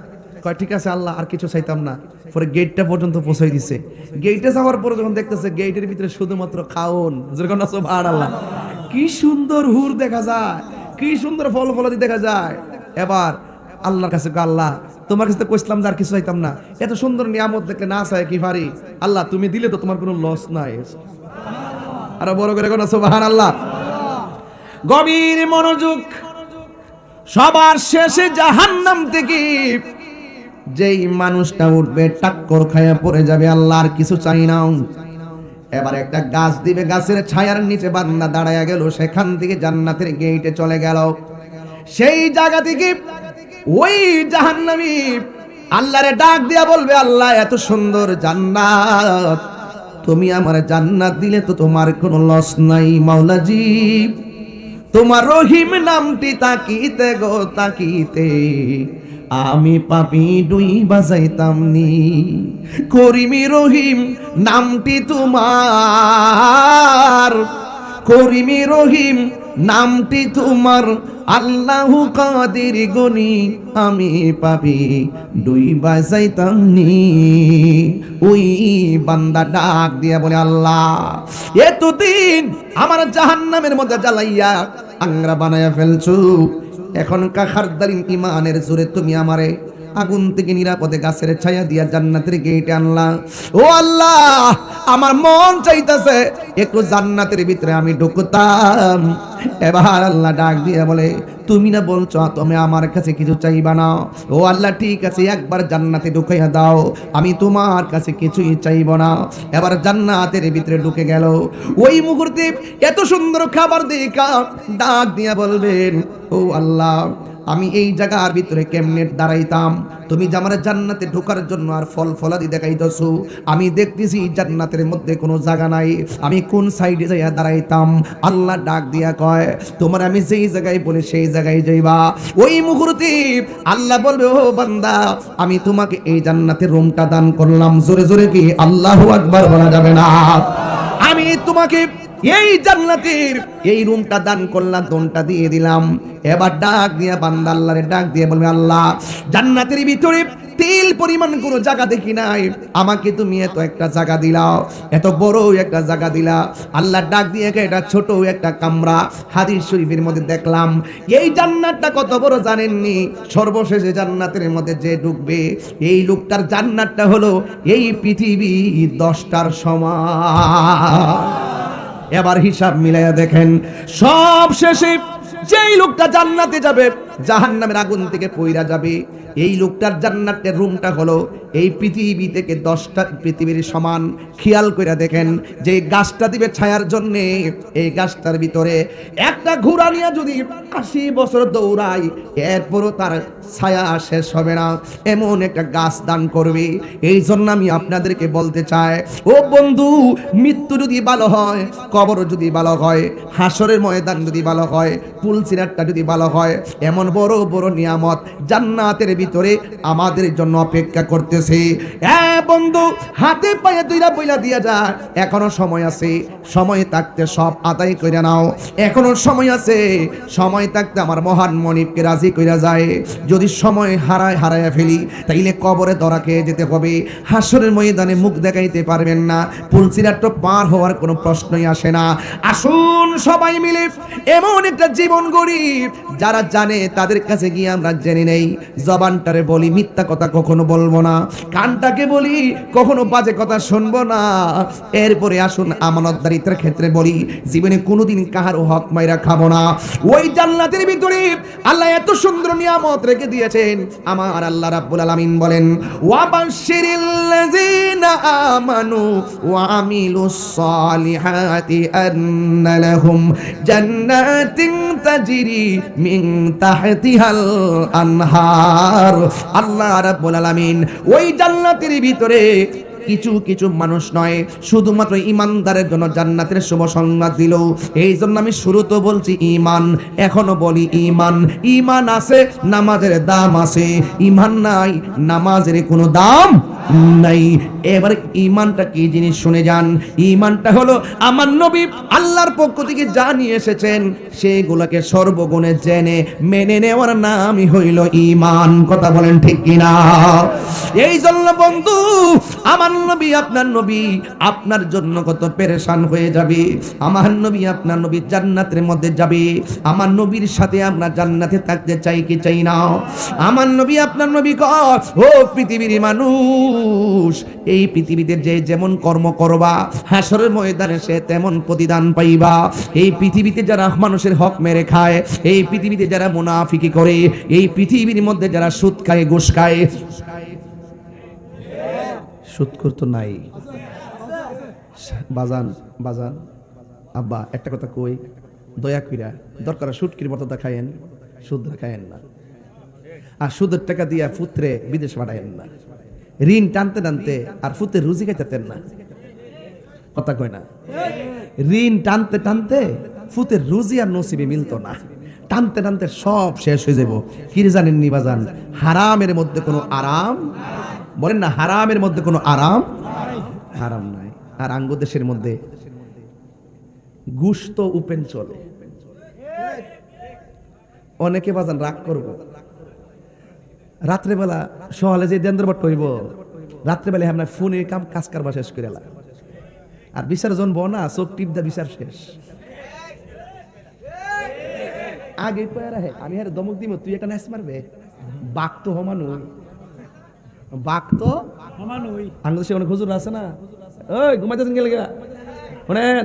কয় ঠিক আছে আল্লাহ আর কিছু চাইতাম না। পরে গেটটা পর্যন্ত পৌঁছাই দিছে। গেটে যাওয়ার পরে যখন দেখতেছে গেটের ভিতরে শুধুমাত্র খাওন, যেরকম না সুবহানাল্লাহ, কি সুন্দর হুর দেখা যায়, কি সুন্দর ফল ফলাদি দেখা যায়। এবার আল্লাহর কাছে কয় আল্লাহ তোমার কাছে কইছিলাম যে আর কিছু চাইতাম না, এত সুন্দর নিয়ামত দেখলে না চাই কি পারি? আল্লাহ তুমি দিলে তো তোমার কোনো লস নাই। আর বড় করে কোন সুবহানাল্লাহ। গভীর মনোযোগ। সবার শেষে জাহান্নাম থেকে যেই মানুষটা উঠবে টাক্কর খায়া পড়ে যাবে, আল্লাহ আর কিছু চাই না। এবার একটা গাছ দিবে, গাছের ছায়ার নিচে বান্দা দাঁড়ায়া গেল, সেখান থেকে জান্নাতের গেটে চলে গেল। সেই জায়গা থেকে ওই জাহান্নামী আল্লাহরে ডাক দিয়া বলবে আল্লাহ এত সুন্দর জান্নাত, তুমি আমার জান্নাত দিলে তো তোমার কোনো লস নাই মাওলাজি, তোমার রহিম নামটি তাকিতে গো তাকিতে আমি পাপি ডুই বাজাইতাম নি, করিমি রহিম নামটি তোমার, করিমি রহিম নামটি তোমার, আল্লাহু কাদির গনি আমি পাপি ডুই বাজাইতাম নি। ওই বান্দা ডাক দিয়া বলে আল্লাহ এতদিন আমার জাহান্নামের মধ্যে জ্বালাইয়া আংরা বানায়া ফেলছো, এখন কাখারদারিন ইমানের জোরে তুমি আমারে আগুন থেকে নিরাপদে গাছের ছায়া দিয়া জান্নাতের গেটে আনলা। ও আল্লাহ আমার মন চাইতেছে একটু জান্নাতের ভিতরে আমি ঢুকতাম। এবার আল্লাহ ডাক দিয়ে বলে তুমি না বলছো তুমি আমার কাছে কিছু চাইবা না? ও আল্লাহ ঠিক আছে একবার জান্নাতে ঢুকাইয়া দাও, আমি তোমার কাছে কিছুই চাইব না। এবার জান্নাতের ভিতরে ঢুকে গেল। ওই মুহূর্তে এত সুন্দর খাবার দেখা ডাক দিয়া বলবেন ও আল্লাহ আমি এই জায়গার ভিতরে কেমনে দাঁড়াইতাম, তুমি যে আমার জান্নাতে ঢোকার জন্য আর ফল ফলাদি দেখাইতেছো, আমি দেখতেছি জান্নাতের মধ্যে কোনো জায়গা নাই, আমি কোন সাইডে যাইয়া দাঁড়াইতাম? আল্লাহ ডাক দিয়া কয় তোমার আমি যেই জায়গায় বলি সেই জায়গায় যাইবা। ওই মুহূর্তে আল্লাহ বলবে ও বান্দা আমি তোমাকে এই জান্নাতের রুমটা দান করলাম। জোরে জোরে কি আল্লাহু আকবার বলা যাবে না? আমি তোমাকে এই জান্নাতের এই রুমটা দান করলাম, দোনটা দিয়ে দিলাম। এবার ডাক দিয়া বান্দা আল্লাহরে ডাক দিয়ে বলবে আল্লাহ জান্নাতের ভিতরে তিল পরিমাণ কোনো জায়গা দেখি নাই, আমাকে তুমি এত একটা জায়গা দিলাও, এত বড় একটা জায়গা দিলা। আল্লাহ ডাক দিয়ে এটা ছোট একটা কামরা। হাদিস শরীফের মধ্যে দেখলাম এই জান্নাতটা কত বড় জানেননি? সর্বশেষে জান্নাতের মধ্যে যে ঢুকবে এই লোকটার জান্নাতটা হলো এই পৃথিবী 10টার সমান। এবার হিসাব মিলাইয়া দেখেন, সব শেষে যেই লোকটা জান্নাতে যাবে জাহান্নামের আগুন থেকে পয়রা যাবে, এই লোকটার জান্নাতের রুমটা হলো এই পৃথিবী থেকে 10টা পৃথিবীর সমান। খেয়াল করে দেখেন যে গাছটা দিবে ছায়ার জন্য, এই গাছটার ভিতরে একটা ঘোড়া নিয়ে যদি 80 বছর দৌড়ায় এরপরও তার ছায়া শেষ হবে না, এমন একটা গাছ দান করবে। এই জন্য আমি আপনাদেরকে বলতে চাই ও বন্ধু, মৃত্যু যদি ভালো হয়, কবর যদি ভালো হয়, হাসরের ময়দান যদি ভালো হয়, পুলসিরাতটা যদি ভালো হয়, এমন বড় বড় নিয়ামত জান্নাতের ভিতরে আমাদের জন্য অপেক্ষা করতেছে। বন্ধু হাতে পায়ে দুইটা বইলা দিয়া যায়, এখনো সময় আছে, সময় থাকতে সব আদায় করে নাও, এখনো সময় আছে, সময় থাকতে আমার মহান মনিবকে রাজি কইরা যায়। যদি সময় হারায় ফেলি তাইলে কবরে ধরা খেয়ে যেতে হবে, হাসরের ময়দানে মুখ দেখাইতে পারবেন না, পুলসিরাত পার হওয়ার কোনো প্রশ্নই আসে না। আসুন সবাই মিলে এমন একটা জীবন গড়ি যারা জানে তাদের কাছে গিয়ে আমরা জেনে নেই। জবানটারে বলি মিথ্যা কথা কখনো বলবো না, কানটাকে বলি কখনো বাজে কথা শুনবো না। এরপরে আসুন আমানতদারিত্বের ক্ষেত্রে বলি জীবনে কোনোদিন কাহারও হক মাইরা খাবো না। ওই জান্নাতের ভিতরে আল্লাহ এত সুন্দর নিয়ামত রেখে দিয়েছেন। আমার আল্লাহ রাব্বুল আলামিন বলেন ওয়াবাশশিরিল্লাযিনা আমানু ওয়া আমিলুস সালিহাতি আন্না লাহুম জান্নাতিন তাজরি মিন তাহতিহাল আনহার। আল্লাহ রাব্বুল আলামিন ওই জান্নাতের ভিতরে কিছু কিছু মানুষ নয়, শুধুমাত্র ইমানদারের জন্য জান্নাতের শুভ সংবাদ দিল। এই জন্য আমি শুরুতে বলছি ঈমান, এখনো বলি ঈমান। ঈমান আছে, নামাজের দাম আছে। ঈমান নাই, নামাজের কোনো দাম নাই। এবার ঈমানটা কি জিনিস শুনে যান। ঈমানটা হলো আমার নবী আল্লাহর পক্ষ থেকে যা নিয়ে এসেছেন সেগুলোকে সর্বগুণে জেনে মেনে নেওয়ার নামই হইল ঈমান। কথা বলেন ঠিক কিনা? এই জন্য বন্ধু, আমার নবী আপনার নবী আপনার জন্য কত পেরেশান হয়ে যাবে। আমার নবী আপনার নবী জান্নাতের মধ্যে যাবে। আমার নবীর সাথে আমরা জান্নাতে থাকতে চাই কি চাই না? আমার নবী আপনার নবী কয়, ও পৃথিবীর মানুষ, এই পৃথিবীতে যে যেমন কর্ম করবা হাসরের ময়দানে সে তেমন প্রতিদান পাইবা। এই পৃথিবীতে যারা মানুষের হক মেরে খায়, এই পৃথিবীতে যারা মুনাফিকি করে, এই পৃথিবীর মধ্যে যারা সুদ খায়, ঘুষ খায়, সুদ করতো নাই। বাজান বাজান আব্বা একটা কথা কই, দয়া কইরা দরকার সুটকির মতো খায়েন, সুদ খায়েন না। আর সুদের টাকা দিয়া পুত্রে বিদেশ পাঠায়েন না। ঋণ টানতে টানতে আর পুত্রের রুজি খাইতেন না। কথা কয় না? ঋণ টানতে টানতে পুত্রের রুজি আর নসিবে মিলতো না। টানতে টানতে সব শেষ হয়ে যাব। কি জানেননি বাজান, হারামের মধ্যে কোনো আরাম, বলেন না, হারামের মধ্যে কোনো আরাম হারাম নাই। আর আঙ্গ দেশের মধ্যে ঘুষ তো উপেন চলে। অনেকে বাজান রাগ করব, রাত্রেবেলা সকালে যে দেন্দ্রবট হইব, রাত্রেবেলা আমরা ফোনে কাম কাজ কারবা শেষ করে এলাম। আর বিচার জন বনা চোখ টিপ দা বিচার শেষ। আগে আমি আর দমক দিব, তুই একটা নাচ মারবে। বাঘ তো হমানুই, বাঘ তো হমানুই। আঙ্গদেশে অনেক হুজুর আছে না, ওই ঘুমাইতেছেন গেলে শোনেন,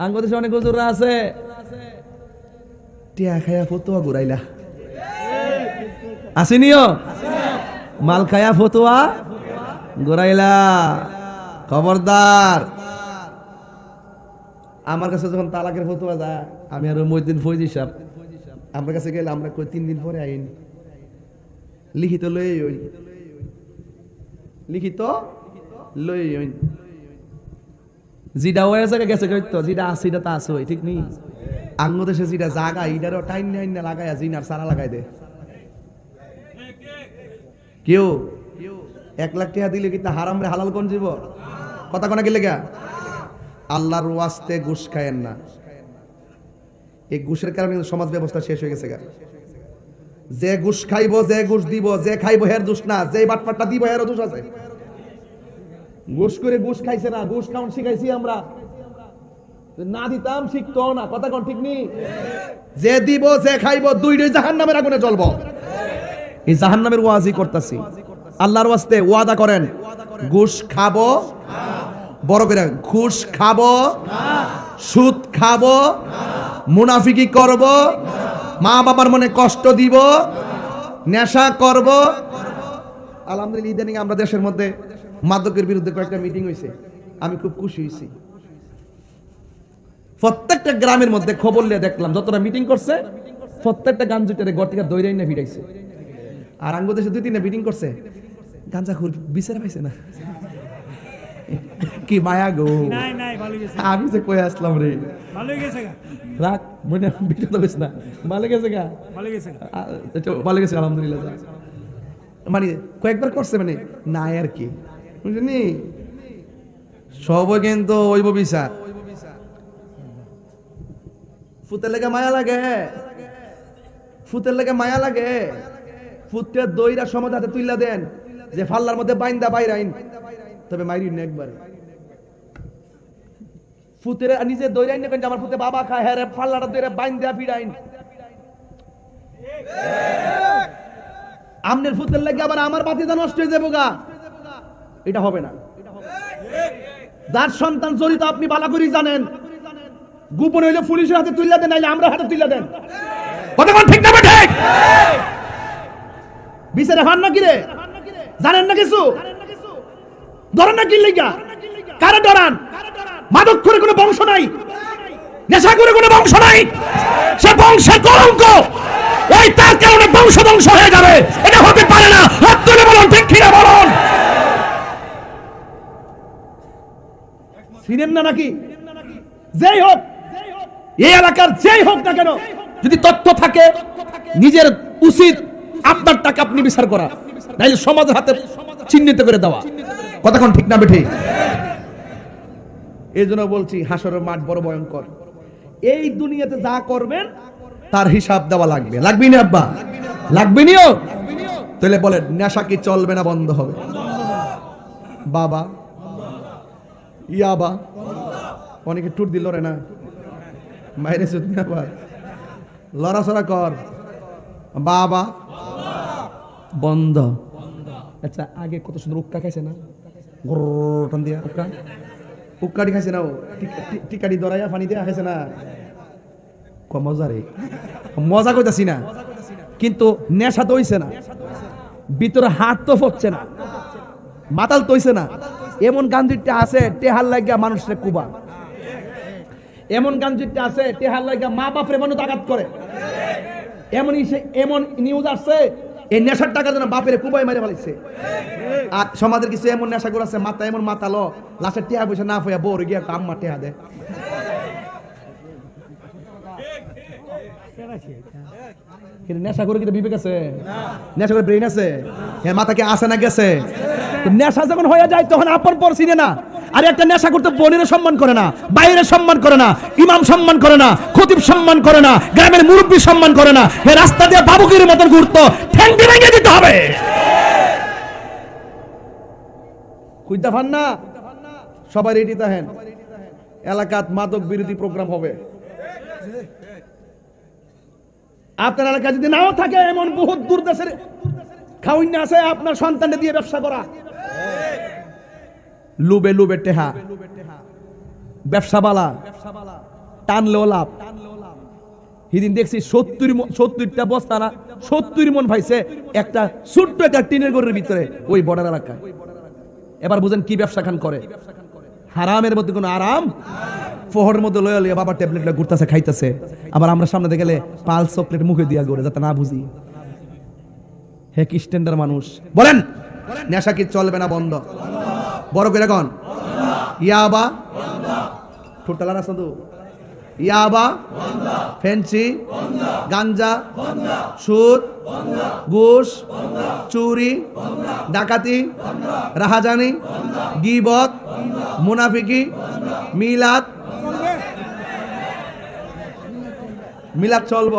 আঙ্গদেশে অনেক হুজুররা আছে, টিয়া খায়া ফতুয়া ঘুরাইলা আসেনিও, মাল খায়া ফতুয়া ঘুরাইলা। খবরদার, আমার কাছে যখন তালাকের ফতুয়া যায়, আমি আর মহিউদ্দিন ফৈজি সাহেব আমার কাছে গেলে আমরা কই 3 দিন পরে আইন, লিখিত লই ওই, লিখিত লই ওই, যেটা হয়ে জায়গা গেছে তো, যেটা আছে এটা তা আছে, ঠিক নেই? আঙ্গ দেশে যেটা জায়গা এটারও টাইম নাই না লাগাইয়া জিনার সারা লাগাই দে। কেউ 1 লাখ টাকা দিলে কি তা হারাম রে হালাল কোন জীব? কথা কোনা গেলে গা আল্লাহর ওয়াস্তে ঘুষ খায়েন না। এই ঘুষের কারণে সমাজ ব্যবস্থা শেষ হয়ে গেছে গা। যে ঘুষ খাইব, যে ঘুষ দিব, যে খাইব হের দোষ না, যে বাটপাটটা দিব হের দোষ আছে। ঘুষ করে ঘুষ খাইছে না, ঘুষ খাওন শিখাইছি আমরা, না দিতাম শিখতো না। কথা কোন ঠিক নেই? যে দিব, যে খাইব, দুইটাই জাহান্নামের আগুনে জ্বলবো। এই জাহান্নামের ওয়াজি করতেছি। আল্লাহর ওয়াস্তে ওয়াদা করেন, ঘুষ খাবো, বড় করে ঘুষ খাবো, সুদ খাবো, মুনাফিকি করব, মা বাবার মনে কষ্ট দিব, নেশা করব। আলহামদুলিল্লাহ ইদানিং আমরা দেশের মধ্যে মাদকের বিরুদ্ধে কয়েকটা মিটিং হয়েছে, আমি খুব খুশি হয়েছি। প্রত্যেকটা গ্রামের মধ্যে খবর নিয়ে দেখলাম, যতটা মিটিং করছে প্রত্যেকটা গাঞ্জুটারে ঘর থেকে দৈরাই না ভিড়াইছে। আর আঙ্গ দেশে 2-3টা মিটিং করছে, গাঞ্জা খুর বিচার পাইছে না। কি মায়া গো, আমি যে কয়ে আসলাম রে, রাখ মনে ভিডিও তো বেশ না, ভালো গেছে গা, ভালো গেছে আলহামদুলিল্লাহ। মানে কয়েকবার করছে, মানে না আর কি বুঝলি, সব কিন্তু ওইব বিচার। ফুতের লেগে মায়া লাগে, ফুতের লেগে মায়া লাগে। ফুতের দইরা সময় হাতে তুইলা দেন, যে ফাল্লার মধ্যে বাইন্দা বাইরাইন, তবে মাইরি না একবার। ফুতের নিজে দইরাইন না, আমার ফুতে বাবা খায়, হ্যাঁ রে ফাল্লাটা দইরা বাইন্দা ফিরাইন। আমনের ফুতের লেগে আবার আমার বাতিটা নষ্ট হয়ে যাবো গা, এটা হবে না। যার সন্তান জড়িত আপনি ভালো করে জানেন, গোপন হইলে পুলিশের হাতে তুইলা দেন, নাইলে আমরা হাতে তুইলা দেন। কথা কোন ঠিক না ঠিক? বিচারে হান না কিরে, জানেন না কিছু? ধরেন না কি লিগা? কারে ডরান? মাদক করে কোনো বংশ নাই, নেশা করে কোনো বংশ নাই, সে বংশের কলঙ্ক। এই তার কারণে বংশ ধ্বংস হয়ে যাবে, এটা হতে পারে না। হাত তুলে বলুন ঠিক কিনা বলুন। চিনেন না নাকি? যেই হোক, এই এলাকার যেই হোক না কেন, যদি তথ্য থাকে নিজের উচিত আপনার টাকা আপনি বিচার করা, নাইলে সমাজের হাতে চিহ্নিত করে দেওয়া। কতক্ষণ ঠিক না বেঠি? এই জন্য বলছি হাসরের মাঠ বড় ভয়ঙ্কর। এই দুনিয়াতে যা করবেন তার হিসাব দেওয়া লাগবে। লাগবে না আব্বা? লাগবে নিও। তাহলে বলেন নেশা কি চলবে না বন্ধ হবে? বাবা ইয়াবা অনেকে টুট দিল রে না, মাইরে সুদ না ভাই, লড়াচড়া কর। বাবা বন্ধ। আচ্ছা আগে কত সুন্দর উক্কা খাইছে না, টান দিয়া উক্কা, উক্কাটি খাইছে না, ও টিকাটি দরাইয়া পানি দিয়া খাইছে না, মজা রে, মজা কইতাছি না, কিন্তু নেশা তো হইছে না, ভিতরে হাত তো পড়ছে না, মাতাল তো হইছে না। এমন গাঞ্জিরটা আছে টেহার লাগিয়া মানুষরে কুবা, এমন গাঞ্জিরটা আছে টেহার লাগিয়া মা বাপরে মানুষ আঘাত করে। এমন নিউজ আসছে এই নেশার টাকা যেন বাপের কুবাই মারে ফেলাইছে। আর সমাজের কিছু এমন নেশা করে আছে, মাথা এমন মাতালো, লাশের টেহা পয়সা না পয়া বউর গিয়া আম্মা টেহা দেয়। নেশা করে কি বিবেক আছে? নেশা করে ব্রেন আছে? হ্যাঁ, মাথা কি আসে না গেছে? নেশা যখন হয়ে যায় তখন আপন পর চিনে না। আর একটা নেশা করতে বোনের সম্মান করে না, বাইরের সম্মান করে না, ইমাম সম্মান করে না, খতিব সম্মান করে না, গ্রামের মুরব্বী সম্মান করে না। হে রাস্তা দিয়ে বাবুগিরির মতন ঘুরতো, ঠ্যাংটি ভেঙে দিতে হবে। খুঁজতে পান না? সবাই রেডি থাকেন, এলাকাত মাদক বিরোধী প্রোগ্রাম হবে। আপনার এলাকায় যদি নাও থাকে, এমন বহুত দূর দেশের খাউন্না আছে আপনার সন্তানকে দিয়ে ব্যবসা করা, লুবে লুবে টেহা ব্যবসা বালা, টানলেও লাভ। সেদিন দেখছি 70টা বস্তা না 70 মন পাইছে একটা ছোট্ট একটা টিনের ঘরের ভিতরে, ওই বর্ডার এলাকায়। এবার বুঝেন কি ব্যবসা খান করে। হারামের মধ্যে কোনো আরাম, ফোহরের মধ্যে লয়ে লইয়া বাবা ট্যাবলেট ঘুরতেছে খাইতেছে, আবার আমরা সামনে দিয়ে গেলে পাল চকলেট মুখে দিয়া গড়ে যাতে না বুঝি। হে কি স্ট্যান্ডার্ড মানুষ। বলেন নেশা কি চলবে না বন্ধ? বড় করে কোন ইয়াবা ঠোঁটলা রাস্তা তো ইয়াবা, ফেন্সি, গাঞ্জা, সুদ, ঘুষ, চুরি, ডাকাতি, রাহাজানি, গীবত, মুনাফিকি, মিলাদ। মিলাদ চলব,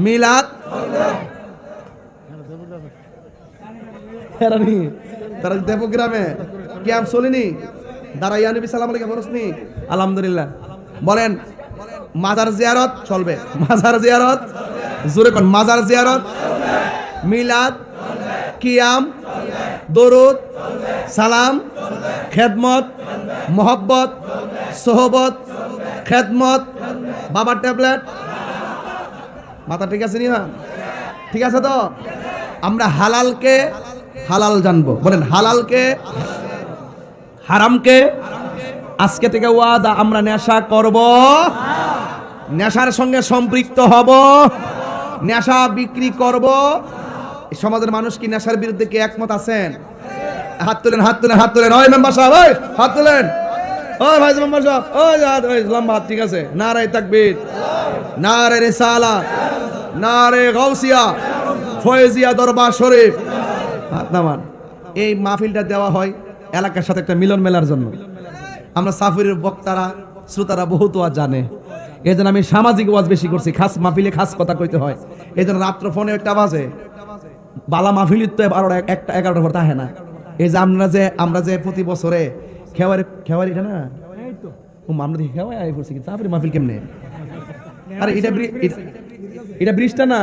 মিলাদ তারা দেবগ্রামে ক্যাম্প চলিনি, দাঁড়াইয়া নবী সালাম আলাইকুম বলসনি আলহামদুলিল্লাহ। বলেন মাজার জিয়ারত চলবে, মাজার জিয়ারত জোরে কোন, মাজার জিয়ারত, মিলাদ, কিয়াম, দরুদ, সালাম, খেদমত, মোহব্বত, সোহবত, খেদমত, বাবার ট্যাবলেট। মাথা ঠিক আছে নিয়া? ঠিক আছে তো? আমরা হালালকে হালাল জানবো। বলেন হালালকে, হারামকে। আজকে থেকে ওয়াদা, আমরা নেশা করব, নেশার সঙ্গে সম্পৃক্ত হব, নেশা বিক্রি করব। সমাজের মানুষ কি নেশার বিরুদ্ধে কি একমত আছেন? হাত তুলেন, হাত তুলেন, হাত তুলেন। ওই মেম্বার সাহেব, ওই হাত তুলেন। ওই ভাই মেম্বার সাহেব, ওই লম্বা হাত। ঠিক আছে। নারে তাকবীর, নারে রিসালাত, নারে গাউসিয়া, ফয়েজিয়া দরবার শরীফ। হাত নামান। এই মাহফিলটা দেওয়া হয় এলাকার সাথে একটা মিলন মেলার জন্য। আমরা সাফিরের বক্তারা শ্রোতারা বহুত ওয়াজ জানে, এই জন্য আমি সামাজিক ওয়াজ বেশি করছি। খাস মাহফিলে খাস কথা কইতে হয়, এই জন্য রাত্র ফোনে একটা বাজে। বালা মাহফিলির তো 11টা পর তাহে না। এই যে আমরা যে প্রতি বছরে খেওয়ারিটা না, আমরা দেখি খেওয়াই আই পড়ছি, কিন্তু সাফির মাহফিল কেমনে? আরে এটা ব্রিজটা না,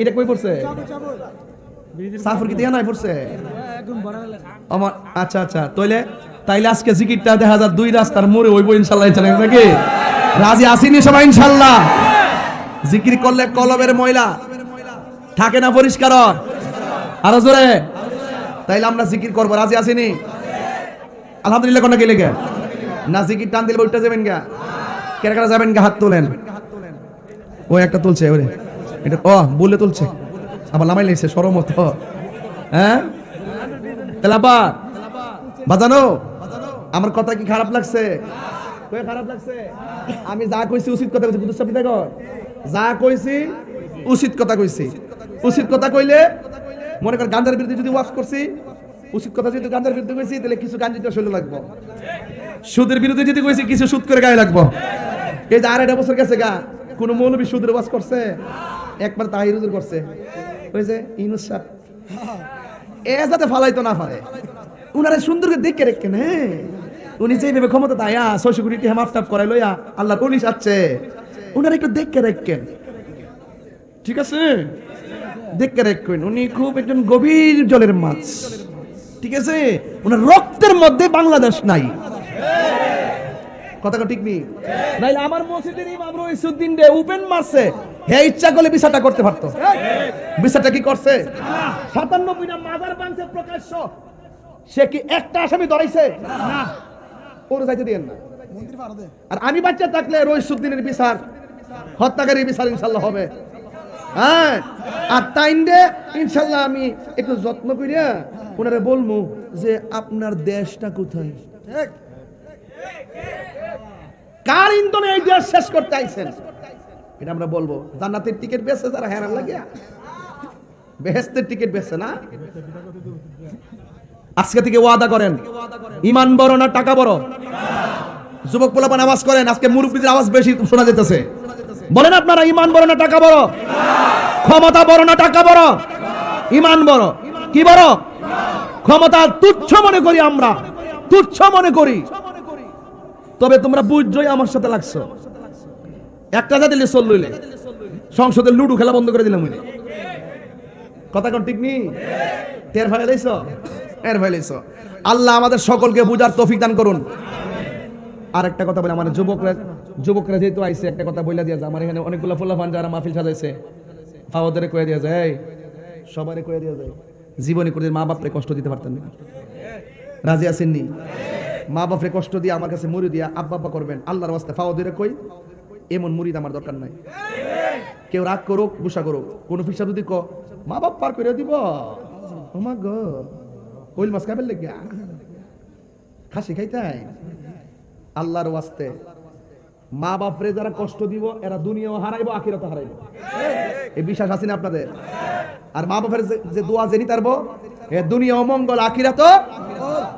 এটা কই পড়ছে? সাফর কি দিয়া নাই পড়ছে আমার? আচ্ছা আচ্ছা, তাইলে আজকে জিকিরটা দেখা যায় 2 রাস্তার মোড়ে হইব ইনশাআল্লাহ। নাকি রাজি আসিনি সবাই ইনশাআল্লাহ? জিকির করলে কলবের ময়লা থাকে না পরিষ্কার? আরো জোরে। তাইলে আমরা জিকির করবো, রাজি আসিনি? আলহামদুলিল্লাহ। কোন গেলে গে না জিকির টান দিলে ওইটা যাবেন গা, কেরা কেরা যাবেন গা? হাত তোলেন। ও একটা তুলছে, ওরে এটা বললে তুলছে, আবার লামাই লেগেছে সরম তো। হ্যাঁ তাহলে আবার বাজানো আমার কথা কি খারাপ লাগছে? কই খারাপ লাগছে? আমি যা কইছি উচিত কথা কইছি, বুঝছ পিতা কর, যা কইছি উচিত কথা কইছি। উচিত কথা কইলে মনে কর গান্ধার বিরুদ্ধে যদি ওয়াজ করছি, উচিত কথা যদি গান্ধার বিরুদ্ধে কইছি তাহলে কিছু গাঞ্জিতে শৈল লাগবো। সুদের বিরুদ্ধে যদি কইছি কিছু সুদ করে গায়ে লাগবো। এই যে 2.5 বছর গেছে গা, কোন মৌলবী সুদের ওয়াজ করছে? একবার তাহির হুজুর করছে, ওই যে ইউনূস সাহেব, এ যাতে ফালাইতো না পারে, উনারে সুন্দর করে দেখে রেখেন। হ্যাঁ, উনি যেভাবে ক্ষমতা দায়া 600 কোটি টাকা মাফ টাফ করাই লইয়া আল্লাহর ওলি আছে, উনারে একটু দেখে রেখেন, ঠিক আছে? দেখে রাখবেন, উনি খুব একজন গভীর জলের মাছ, ঠিক আছে? উনার রক্তের মধ্যে বাংলাদেশ নাই। কথা ঠিক নেই? নাইলে আমার মসজিদের ইমাম রইসুদ্দিন রে ওপেন মারছে, হে ইচ্ছা করলে বিচারটা করতে পারতো। বিচারটা কি করছে? 97টা মাজার ভাঙছে প্রকাশ্য, সে কি একটা আসামি ধরাইছে? না, ওর যাইতে দেন না। আর আমি বাচ্চা থাকলে রইসুদ্দিনের বিচার, হত্যাকারীর বিচার ইনশাআল্লাহ হবে। হ্যাঁ, আর তাইন্দে ইনশাআল্লাহ আমি একটু যত্ন করিয়া ওনারে বলবো যে আপনার দেশটা কোথায়, কার ইন্ধনে এই দেশ শেষ করতে আইছেন, এটা আমরা বলবো। জান্নাতের টিকিট বেচে যারা হেরান লাগিয়া, বেহেশতের টিকিট বেচে না। আজকে থেকে ওয়াদা করেন, ঈমান বড় না টাকা বড়? যুবক পোলাপান আওয়াজ করেন, আজকে মুরব্বিদের আওয়াজ বেশি শোনা যেতেছে। বলেন আপনারা, ঈমান বড় না টাকা বড়? ক্ষমতা বড় না টাকা বড়? ঈমান বড়। কি বড়? ক্ষমতা তুচ্ছ মনে করি আমরা, তুচ্ছ মনে করি। তবে তোমরা বুঝছই আমার সাথে লাগছো, একটা যা দিলে চললে সংসদে লুডু খেলা বন্ধ করে দিলাম। কথা কোন ঠিক নেই? টের ফাইলাইছো, টের ফাইলাইছো। আল্লাহ আমাদের সকলকে বুঝার তৌফিক দান করুন। আর একটা কথা বলে, আমার যুবকরা যেহেতু আইছে, একটা কথা বইলা দিয়া যায়, আমার এখানে অনেকগুলো ফুলাফান যারা মাহফিল সাজাইছে, ফাওয়াদের কয়ে দিয়া যায়, সবারে কয়ে দিয়া যায়, জীবনে কোনদিন মা বাপরে কষ্ট দিতে পারতেন না। রাজি আছেননি? মা বাপরে কষ্ট দিয়ে আমার কাছে মুড়ি দিয়া আব্বা আব্বা করবেন, আল্লাহর ওয়াস্তে ফাওয়াদের কই, এমন মুড়িদ আমার দরকার নাই। কেউ রাগ করুক, গুসা করুক, কোন ফিসা যদি ক মা বাপ পার করে দিব, ও মা গো, কইল মাছ খাবেন লেগা, খাসি খাইতাই, আল্লাহর ওয়াস্তে মা বাপরে যারা কষ্ট দিব এরা দুনিয়াও হারাইবো, আখিরাতও হারাইবো। এই বিশ্বাস আছে না আপনাদের? আর মা বাপের যে দোয়া জেনি তারবো, এ দুনিয়াও মঙ্গল, আখিরাতও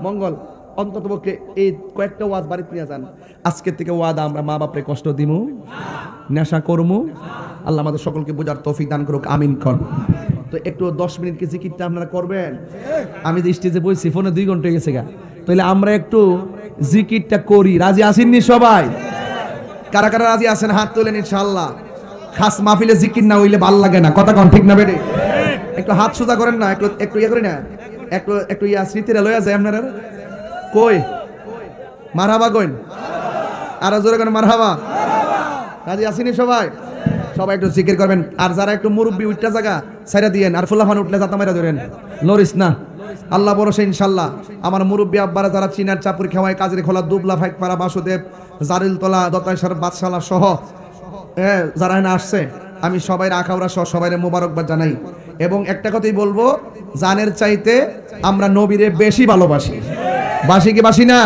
মঙ্গল। অন্তত পক্ষে এই কয়েকটা ওয়াজ বাড়িতে নিয়ে যান। আজকের থেকে ওয়াদা, আমরা মা বাপরে কষ্ট দিমু, নেশা করমু। আল্লাহ আমাদের সকলকে বোঝার তৌফিক দান করুক, আমিন কর। তো একটু 10 মিনিট কি জিকিরটা আপনারা করবেন? আমি যে স্টেজে বসছি, ফোনে 2 ঘন্টা হয়ে গেছে গা, তাহলে আমরা একটু জিকিরটা করি। রাজি আছেননি সবাই? কারা কারা রাজি আছেন হাত তোলেন ইনশাআল্লাহ। খাস মাহফিলে জিকির না হইলে ভাল লাগে না, কথা কোন ঠিক না বেটে? একটু হাত সোজা করেন না, একটু ইয়া করি না, একটু ইয়া স্মৃতিরা লইয়া যায় আপনারা। কই মারহাবা কইন, আর জোরে কোন মারহাবা। রাজি আছেননি সবাই? সবাই একটু জিকির করবেন। আর যারা একটু মুরব্বি উঠটা জায়গা ছাইরা দিয়েন, আর ফুলাফান উঠলে জাতা মাইরা ধরেন, লরিস না, আল্লাহ ভরসা ইনশাআল্লাহ। আমার মুরব্বী আব্বারা যারা চিনার চাপুর খেওয়ায়, কাজের খোলা, দুবলা, ফাইকপাড়া, বাসুদেব, জারিলতলা, দতাইশার, বাদশালা সহ যারা এখানে আসছে, আমি সবাই আখাউড়া সহ সবাই মোবারকবাদ জানাই। এবং একটা কথাই বলবো, জানের চাইতে আমরা নবীরে বেশি ভালোবাসি। বাসি কি বাসি না?